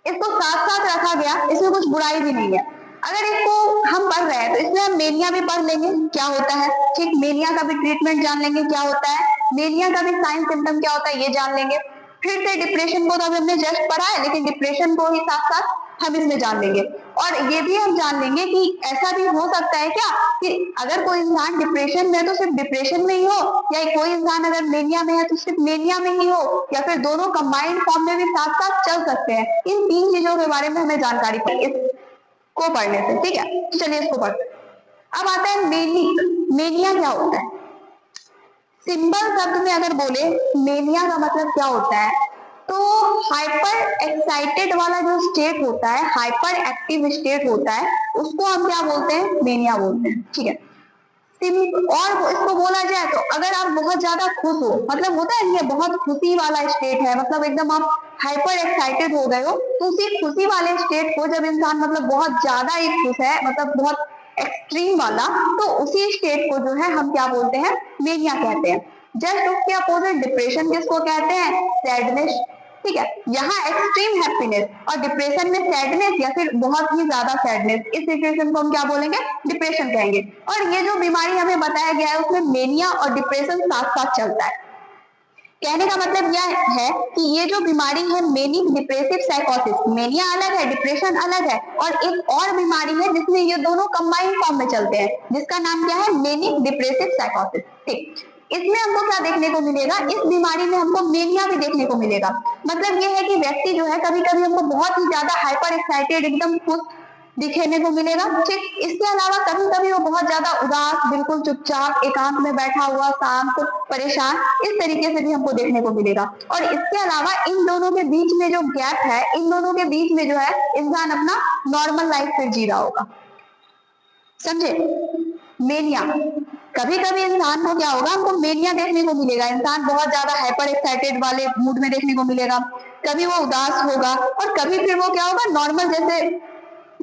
इसको साथ साथ रखा गया, इसमें कुछ बुराई भी नहीं है। अगर इसको हम पढ़ रहे हैं तो इसमें हम मेनिया भी पढ़ लेंगे क्या होता है, ठीक, मेनिया का भी ट्रीटमेंट जान लेंगे क्या होता है, मेनिया का भी साइन सिम्टम क्या होता है ये जान लेंगे। फिर से डिप्रेशन को तो अभी हमने जस्ट पढ़ा है, लेकिन डिप्रेशन को ही साथ साथ हम इसमें जान लेंगे। और ये भी हम जान लेंगे कि ऐसा भी हो सकता है क्या कि अगर कोई इंसान डिप्रेशन में है तो सिर्फ डिप्रेशन में ही हो, या कोई इंसान अगर मेनिया में है तो सिर्फ मेनिया में ही हो, या फिर दोनों कंबाइंड फॉर्म में भी साथ साथ चल सकते हैं। इन तीन चीजों के बारे में हमें जानकारी पड़ी इसको पढ़ने से, ठीक है। तो चलिए इसको पढ़ते हैं। अब आता है मेनिक। मेनिया क्या होता है, सिंपल शब्द में अगर बोले मेनिया का मतलब क्या होता है, तो हाइपर एक्साइटेड वाला जो स्टेट होता है, हाइपर एक्टिव स्टेट होता है, उसको हम क्या बोलते हैं, मेनिया बोलते हैं, ठीक है। और इसको बोला जाए तो अगर आप बहुत ज्यादा खुश हो, मतलब होता है ये बहुत खुशी वाला स्टेट है, मतलब एकदम आप हाइपर एक्साइटेड हो गए हो, तो उसी खुशी वाले स्टेट को जब इंसान मतलब बहुत ज्यादा ही खुश है, मतलब बहुत एक्सट्रीम वाला, तो उसी स्टेट को जो है हम क्या बोलते हैं, मेनिया कहते हैं। जस्ट उसके अपोजिट डिप्रेशन किसको कहते हैं, सैडनेस, ठीक है। यहाँ एक्सट्रीम हैप्पीनेस और डिप्रेशन में सैडनेस या फिर बहुत ही ज्यादा सैडनेस, इस सिचुएशन को हम क्या बोलेंगे, डिप्रेशन कहेंगे। और ये जो बीमारी हमें बताया गया है उसमें मेनिया और डिप्रेशन साथ साथ चलता है। कहने का मतलब यह है कि ये जो बीमारी है मेनिक डिप्रेसिव साइकोसिस, मेनिया अलग है, डिप्रेशन अलग है, और एक और बीमारी है जिसमें ये दोनों कंबाइंड फॉर्म में चलते हैं, जिसका नाम क्या है, मेनिक डिप्रेसिव साइकोसिस। ठीक, इसमें हमको क्या देखने को मिलेगा, इस बीमारी में हमको मेनिया भी देखने को मिलेगा। मतलब ये है कि व्यक्ति जो है कभी कभी हमको बहुत ही ज्यादा हाइपर एक्साइटेड, एकदम खुश दिखने को मिलेगा, ठीक। इसके अलावा कभी कभी वो बहुत ज्यादा उदास, बिल्कुल चुपचाप एकांत में बैठा हुआ, शांत, परेशान, इस तरीके से भी हमको देखने को मिलेगा। और इसके अलावा इन दोनों के बीच में जो गैप है, इन दोनों के बीच में जो है इंसान अपना नॉर्मल लाइफ फिर जी रहा होगा, समझे। मेनिया, कभी कभी इंसान को क्या होगा, हमको मेनिया देखने को मिलेगा, इंसान बहुत ज्यादा हाइपर एक्साइटेड वाले मूड में देखने को मिलेगा, कभी वो उदास होगा, और कभी फिर वो क्या होगा, नॉर्मल जैसे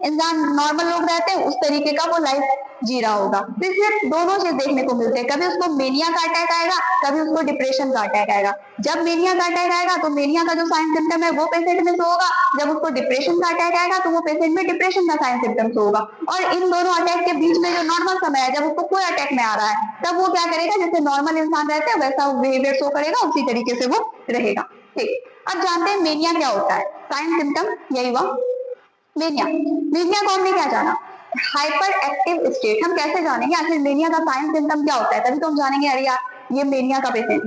इंसान नॉर्मल लोग रहते हैं उस तरीके का वो लाइफ जी रहा होगा। तो इसलिए दोनों चीज देखने को मिलते हैं, कभी उसको मेनिया का अटैक आएगा, कभी उसको डिप्रेशन का अटैक आएगा। जब मेनिया का अटैक आएगा तो मेनिया का जो साइन सिम्टम है वो पेशेंट में शो होगा, जब उसको डिप्रेशन का अटैक आएगा तो वो पेशेंट में डिप्रेशन का साइन सिम्टम शो होगा। और इन दोनों अटैक के बीच में जो नॉर्मल समय है, जब उसको कोई अटैक में आ रहा है, तब वो क्या करेगा, जैसे नॉर्मल इंसान रहते हैं वैसा बिहेवियर शो करेगा, उसी तरीके से वो रहेगा। ठीक, अब जानते हैं मेनिया क्या होता है, साइन सिम्टम यही हुआ मेनिया। मेनिया को हमने क्या जाना, हाइपर एक्टिव स्टेट। हम कैसे जानेंगे आखिर मेनिया का साइन सिम्टम क्या होता है, तभी तो हम जानेंगे अरे यार ये मेनिया का पेशेंट।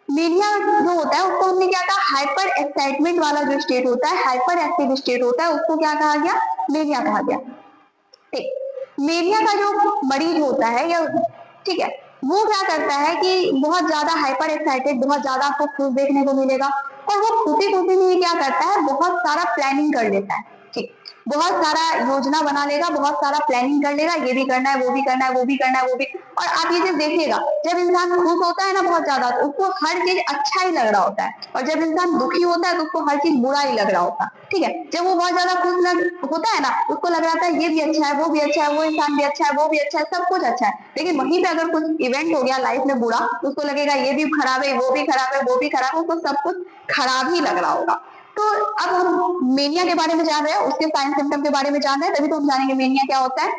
मेनिया जो होता है उसको हमने क्या कहा, हाइपर एक्साइटमेंट वाला जो स्टेट होता है, हाइपर एक्टिव स्टेट होता है, उसको क्या कहा गया, मेनिया कहा गया। ठीक, मेनिया का जो मरीज होता है या ठीक है, वो क्या करता है कि बहुत ज्यादा हाइपर एक्साइटेड, बहुत ज्यादा आपको खुश देखने को मिलेगा, और वो खुशी खुशी में क्या करता है, बहुत सारा प्लानिंग कर लेता है। ठीक, बहुत सारा योजना बना लेगा, बहुत सारा प्लानिंग कर लेगा, ये भी करना है, वो भी करना है, वो भी करना है, वो भी। और आप ये चीज देखिएगा, जब इंसान खुश होता है ना बहुत ज्यादा, तो उसको हर चीज अच्छा ही लग रहा होता है, और जब इंसान दुखी होता है तो उसको हर चीज बुरा ही लग रहा होता है। ठीक है, जब वो बहुत ज्यादा खुश होता है ना, उसको लग रहा है ये भी अच्छा है, वो भी अच्छा है, वो इंसान भी अच्छा है, वो भी अच्छा है, सब कुछ अच्छा है। लेकिन वहीं पे अगर कुछ इवेंट हो गया लाइफ में बुरा, तो उसको लगेगा ये भी खराब है, वो भी खराब है, वो भी खराब है, उसको सब कुछ खराब ही लग रहा होगा। तो अब हम मेनिया के बारे में जान रहे हैं, उसके साइन सिम्टम के बारे में जान रहे हैं, तभी तो हम जानेंगे मेनिया क्या होता है।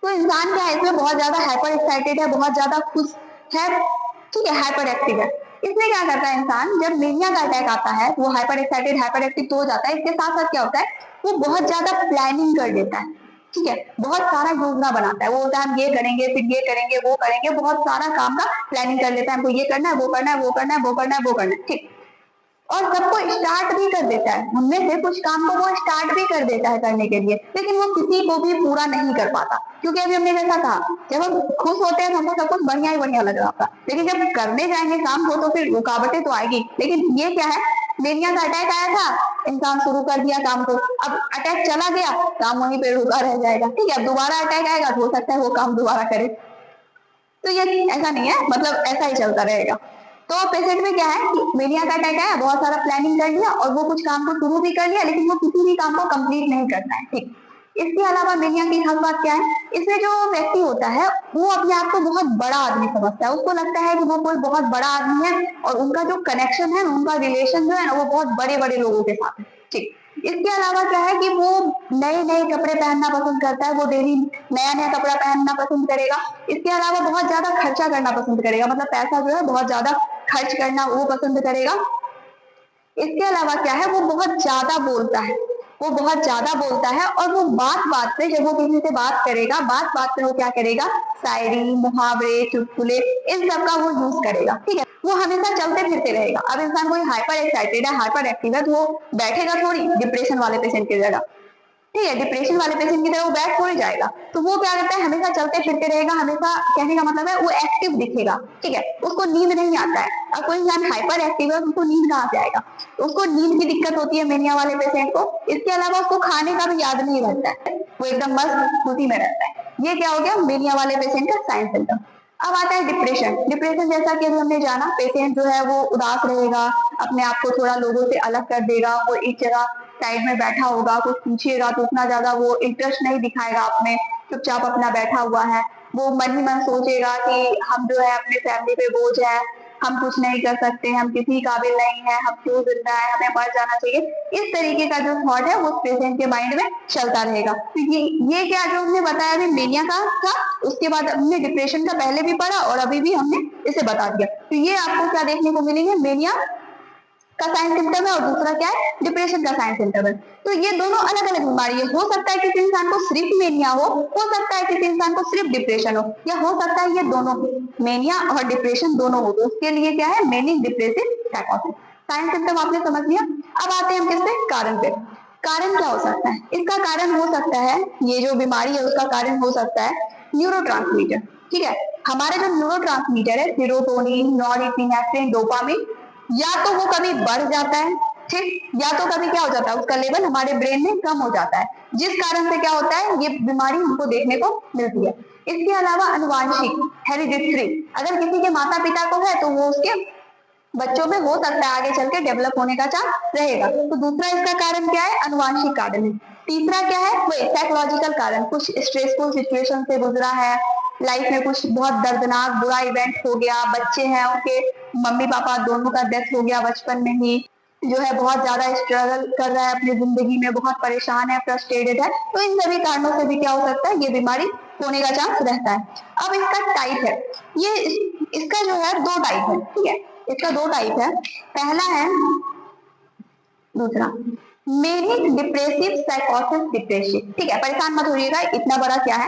तो इंसान क्या है, इसमें बहुत ज्यादा हाइपर एक्साइटेड है, बहुत ज्यादा खुश है, ठीक है, हाइपर एक्टिव है। इसमें क्या करता है इंसान, जब मेनिया का अटैक आता है वो हाइपर एक्साइटेड, हाइपर एक्टिव तो हो जाता है, इसके साथ साथ क्या होता है, वो बहुत ज्यादा प्लानिंग कर देता है। ठीक है, बहुत सारा योजना बनाता है, वो बोलता है हम ये करेंगे, फिर ये करेंगे, वो करेंगे, बहुत सारा काम का प्लानिंग कर लेता है, हमको ये करना है, वो करना है, वो करना है, वो करना है, वो करना है। ठीक, और सबको स्टार्ट भी कर देता है, उनमें से कुछ काम को वो स्टार्ट भी कर देता है करने के लिए, लेकिन वो किसी को भी पूरा नहीं कर पाता। क्योंकि अभी हमने जैसा कहा, जब हम खुश होते हैं तो हमको सब कुछ बढ़िया ही बढ़िया लग रहा होता है, लेकिन जब करने जाएंगे काम को तो फिर रुकावटें तो आएगी। लेकिन ये क्या है, मेनिया का अटैक आया था, इंसान शुरू कर दिया काम को, अब अटैक चला गया, काम वहीं पे रुका रह जाएगा, ठीक है। अब दोबारा अटैक आएगा तो हो सकता है वो काम दोबारा करे, तो ये ऐसा नहीं है, मतलब ऐसा ही चलता रहेगा। तो पेशेंट में क्या है कि मेनिया का अटैक आया, बहुत सारा प्लानिंग कर लिया और वो कुछ काम को शुरू भी कर लिया, लेकिन वो किसी भी काम को कंप्लीट नहीं करता है, ठीक। इसके अलावा मेनिया की खास बात क्या है, इसमें जो व्यक्ति होता है वो अपने आप को बहुत बड़ा आदमी समझता है, उसको लगता है कि वो कोई बहुत बड़ा आदमी है और उनका जो कनेक्शन है, उनका रिलेशन जो है ना, वो बहुत बड़े बड़े लोगों के साथ है, ठीक। इसके अलावा क्या है कि वो नए नए कपड़े पहनना पसंद करता है, वो डेली नया नया कपड़ा पहनना पसंद करेगा। इसके अलावा बहुत ज्यादा खर्चा करना पसंद करेगा, मतलब पैसा जो है बहुत ज्यादा खर्च करना वो पसंद करेगा। इसके अलावा क्या है, वो बहुत ज्यादा बोलता है, वो बहुत ज्यादा बोलता है और वो बात बात पे, जब वो किसी से बात करेगा, बात बात पे वो क्या करेगा, शायरी, मुहावरे, चुटकुले, इन सब का वो यूज करेगा, ठीक है। वो हमेशा चलते फिरते रहेगा। अब इंसान कोई हाइपर एक्साइटेड है, हाइपर एक्टिव है, तो वो बैठेगा थोड़ी डिप्रेशन वाले पेशेंट की जगह, ठीक है। डिप्रेशन वाले पेशेंट की तरह वो बैठ थोड़ी जाएगा, तो वो क्या करता है, हमेशा चलते फिरते रहेगा, हमेशा, कहने का मतलब है वो एक्टिव दिखेगा, ठीक है। उसको नींद नहीं आता है। अब कोई इंसान हाइपर एक्टिव है, उसको नींद कहाँ से आएगा, तो उसको नींद की दिक्कत होती है मेनिया वाले पेशेंट को। इसके अलावा उसको खाने का भी याद नहीं रहता है, वो एकदम मस्त खुशी में रहता है। ये क्या हो गया मेनिया वाले पेशेंट का साइन सिम्टम। अब आता है डिप्रेशन। डिप्रेशन जैसा कि हमने जाना, पेशेंट जो है वो उदास रहेगा, अपने आप को थोड़ा लोगों से अलग कर देगा, वो एक जगह साइड में बैठा होगा, कुछ पूछिएगा तो उतना ज्यादा वो इंटरेस्ट नहीं दिखाएगा आप में, चुपचाप अपना बैठा हुआ है। वो मन ही मन सोचेगा कि हम जो है अपने फैमिली पे बोझ है, हम कुछ नहीं कर सकते, हम किसी काबिल नहीं है, हम क्यों जिंदा है, हमें मर जाना चाहिए। इस तरीके का जो थॉट है वो पेशेंट के माइंड में चलता रहेगा। तो ये क्या जो हमने बताया अभी मेनिया का था, उसके बाद हमने डिप्रेशन का पहले भी पढ़ा और अभी भी हमने इसे बता दिया। तो ये आपको क्या देखने को मिलेंगे, मेनिया का साइन सिम्टम है और दूसरा क्या है, डिप्रेशन का साइन सिम्टम है। तो ये दोनों अलग अलग बीमारी है। हो सकता है किसी इंसान को सिर्फ मेनिया हो सकता है किसी इंसान को सिर्फ डिप्रेशन हो, या हो सकता है ये दोनों मेनिया और डिप्रेशन दोनों हो। तो उसके लिए क्या है, मेनिक डिप्रेसिव साइकोसिस। साइन सिम्टम आपने समझ लिया। अब आते हैं हम किस पे, कारण पे। कारण क्या हो सकता है, इसका कारण हो सकता है, ये जो बीमारी है उसका कारण हो सकता है न्यूरोट्रांसमीटर, ठीक है। हमारे जो न्यूरोट्रांसमीटर है, सेरोटोनिन, नॉरएपिनेफ्रिन, डोपामिन, या तो वो कभी बढ़ जाता है, ठीक, या तो कभी क्या हो जाता है, उसका लेवल हमारे ब्रेन में कम हो जाता है, जिस कारण से क्या होता है, ये बीमारी हमको देखने को मिलती है। इसके अलावा अनुवांशिक, हेरिडिटरी, अगर किसी के माता पिता को है तो वो उसके बच्चों में हो सकता है आगे चल के डेवलप होने का चांस रहेगा। तो दूसरा इसका कारण क्या है, अनुवांशिक कारण है। तीसरा क्या है, वो साइकोलॉजिकल कारण, कुछ स्ट्रेसफुल सिचुएशन से गुजरा है, लाइफ में कुछ बहुत दर्दनाक बुरा इवेंट हो गया, बच्चे हैं उनके मम्मी पापा दोनों का डेथ हो गया बचपन में ही, जो है बहुत ज्यादा स्ट्रगल कर रहा है अपनी जिंदगी में, बहुत परेशान है, फ्रस्ट्रेटेड है, तो इन सभी कारणों से भी क्या हो सकता है, ये बीमारी होने का चांस रहता है। अब इसका टाइप है, ये इसका जो है दो टाइप है, ठीक है। इसका दो टाइप है, पहला है, दूसरा मेनिक डिप्रेसिव साइकोसिस डिप्रेसिव, ठीक है। परेशान मत होइएगा, इतना बड़ा क्या है,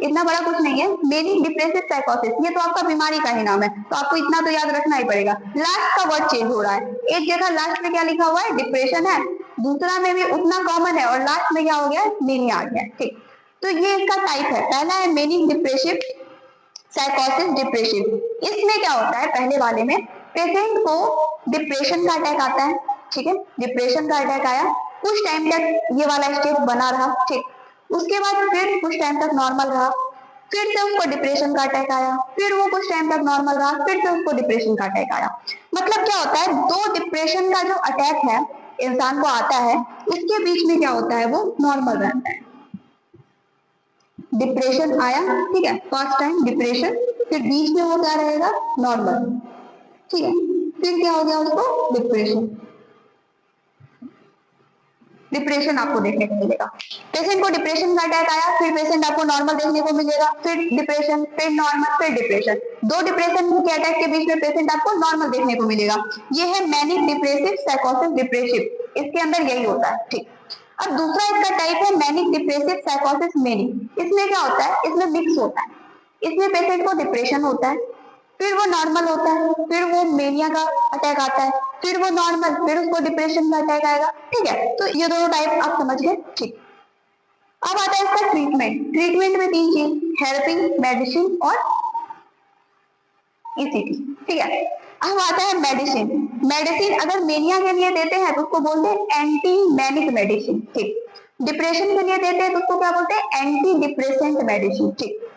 इतना बड़ा कुछ नहीं है। मेनिक डिप्रेसिव साइकोसिस, ये तो आपका बीमारी का ही नाम है, तो आपको इतना तो याद रखना ही पड़ेगा। लास्ट का वर्ड चेंज हो रहा है, एक जगह लास्ट में क्या लिखा हुआ है, डिप्रेशन है, दूसरा में भी उतना कॉमन है और लास्ट में क्या हो गया, मेनिया आ गया, ठीक। तो ये इसका टाइप है, पहला है मेनिक डिप्रेसिव साइकोसिस डिप्रेसिव। इसमें क्या होता है, पहले वाले में पेशेंट को डिप्रेशन का अटैक आता है, ठीक है। डिप्रेशन का अटैक आया, कुछ टाइम तक ये वाला स्टेट बना रहा, ठीक। उसके बाद फिर कुछ टाइम तक नॉर्मल रहा, फिर से उसको डिप्रेशन का अटैक आया, फिर वो कुछ टाइम तक नॉर्मल रहा, फिर से उसको डिप्रेशन का अटैक आया। मतलब क्या होता है, दो डिप्रेशन का जो अटैक है इंसान को आता है, उसके बीच में क्या होता है, वो नॉर्मल रहता है। डिप्रेशन आया, ठीक है, फर्स्ट टाइम डिप्रेशन, फिर बीच में वो क्या रहेगा, नॉर्मल, ठीक है। फिर क्या हो गया उसको, डिप्रेशन। डिप्रेशन आपको देखने को मिलेगा, पेशेंट को डिप्रेशन का अटैक आया, फिर पेशेंट आपको नॉर्मल देखने को मिलेगा, फिर डिप्रेशन, फिर नॉर्मल, फिर डिप्रेशन। दो डिप्रेशन के अटैक के बीच में पेशेंट आपको नॉर्मल देखने को मिलेगा। ये है मैनिक डिप्रेसिव साइकोसिस डिप्रेसिव, इसके अंदर यही होता है, ठीक। अब दूसरा इसका टाइप है मैनिक डिप्रेसिव साइकोसिस मेनिक। इसमें क्या होता है, इसमें मिक्स होता है, इसमें पेशेंट को डिप्रेशन होता है, फिर वो नॉर्मल होता है, फिर वो मेनिया का अटैक आता है, फिर वो नॉर्मल, फिर उसको डिप्रेशन का अटैक आएगा, ठीक है। तो ये दोनों टाइप आप समझ गए, ठीक। अब आता है इसका ट्रीटमेंट। ट्रीटमेंट में तीन चीज, थेरेपी, मेडिसिन और ईसीटी, ठीक है। अब आता है मेडिसिन। मेडिसिन अगर मेनिया के लिए देते हैं तो उसको बोलते हैं एंटी मैनिक मेडिसिन, ठीक। डिप्रेशन के लिए देते हैं तो उसको क्या बोलते हैं, एंटी डिप्रेसेंट मेडिसिन, ठीक।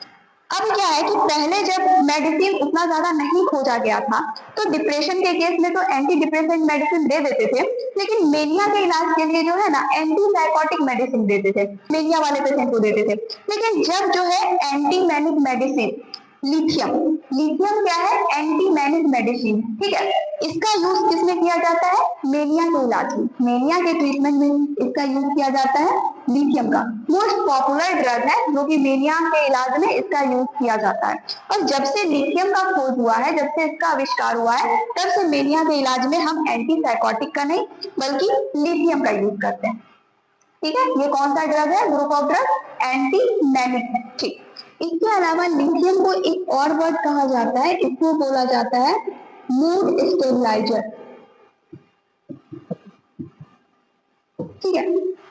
अब क्या है कि पहले जब मेडिसिन उतना ज्यादा नहीं खोजा गया था तो डिप्रेशन के केस में तो एंटी डिप्रेसेंट मेडिसिन दे देते थे, लेकिन मेनिया के इलाज के लिए जो है ना एंटी साइकोटिक मेडिसिन देते थे, मेनिया वाले पेशेंट को देते थे। लेकिन जब जो है anti manic medicine, lithium, lithium क्या है, एंटी मैनिक मेडिसिन, ठीक है, इसका यूज किसमें किया जाता है, मेनिया के इलाज में, मेनिया के ट्रीटमेंट में इसका यूज किया जाता है। लिथियम का मोस्ट पॉपुलर ड्रग है जो कि मेनिया के इलाज में इसका यूज किया जाता है। और जब से लिथियम का खोज हुआ है, जब से इसका आविष्कार हुआ है, तब से मेनिया के इलाज में हम एंटी साइकोटिक का नहीं बल्कि लिथियम का यूज करते हैं, ठीक है। ये कौन सा ड्रग है, group of drug anti manic है, ठीक। इसके अलावा लिथियम को एक और वर्ड कहा जाता है, इसको बोला जाता है मूड स्टेबलाइजर, ठीक है।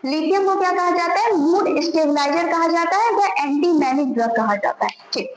लिथियम को क्या कहा जाता है, मूड स्टेबलाइजर कहा जाता है, व एंटी मैनिक ड्रग कहा जाता है, ठीक।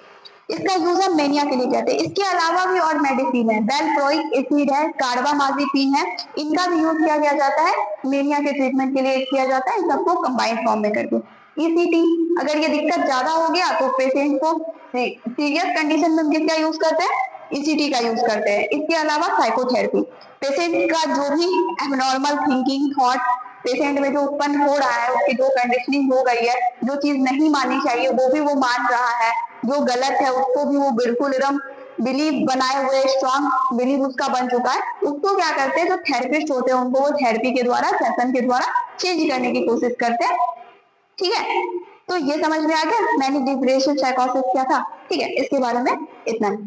इसका यूज हम मेनिया के लिए करते हैं। इसके अलावा भी और मेडिसिन है, वेलप्रोइक एसिड है, कार्बामाजिपिन है, इनका भी यूज किया जाता है मेनिया के ट्रीटमेंट के लिए किया जाता है, इन सबको कंबाइंड फॉर्म में करके। ईसीटी, अगर ये दिक्कत ज्यादा हो गया तो पेशेंट को सीरियस कंडीशन में हम किसका यूज करते हैं, ईसीटी का यूज करते हैं। इसके अलावा साइकोथेरेपी, पेशेंट का जो भी एबनॉर्मल थिंकिंग थॉट पेशेंट में जो उत्पन्न हो रहा है, उसकी जो कंडीशनिंग हो गई है, जो चीज नहीं माननी चाहिए वो भी वो मान रहा है, जो गलत है उसको भी वो बिल्कुल एकदम बिलीव बनाए हुए स्ट्रॉन्ग बिलीव उसका बन चुका है, उसको क्या करते हैं, जो थेरेपिस्ट होते हैं उनको वो थेरेपी के द्वारा, सेशन के द्वारा चेंज करने की कोशिश करते हैं, ठीक है। तो ये समझ में आ गया मैनिक डिप्रेशन साइकोसिस क्या था, ठीक है, इसके बारे में इतना ही।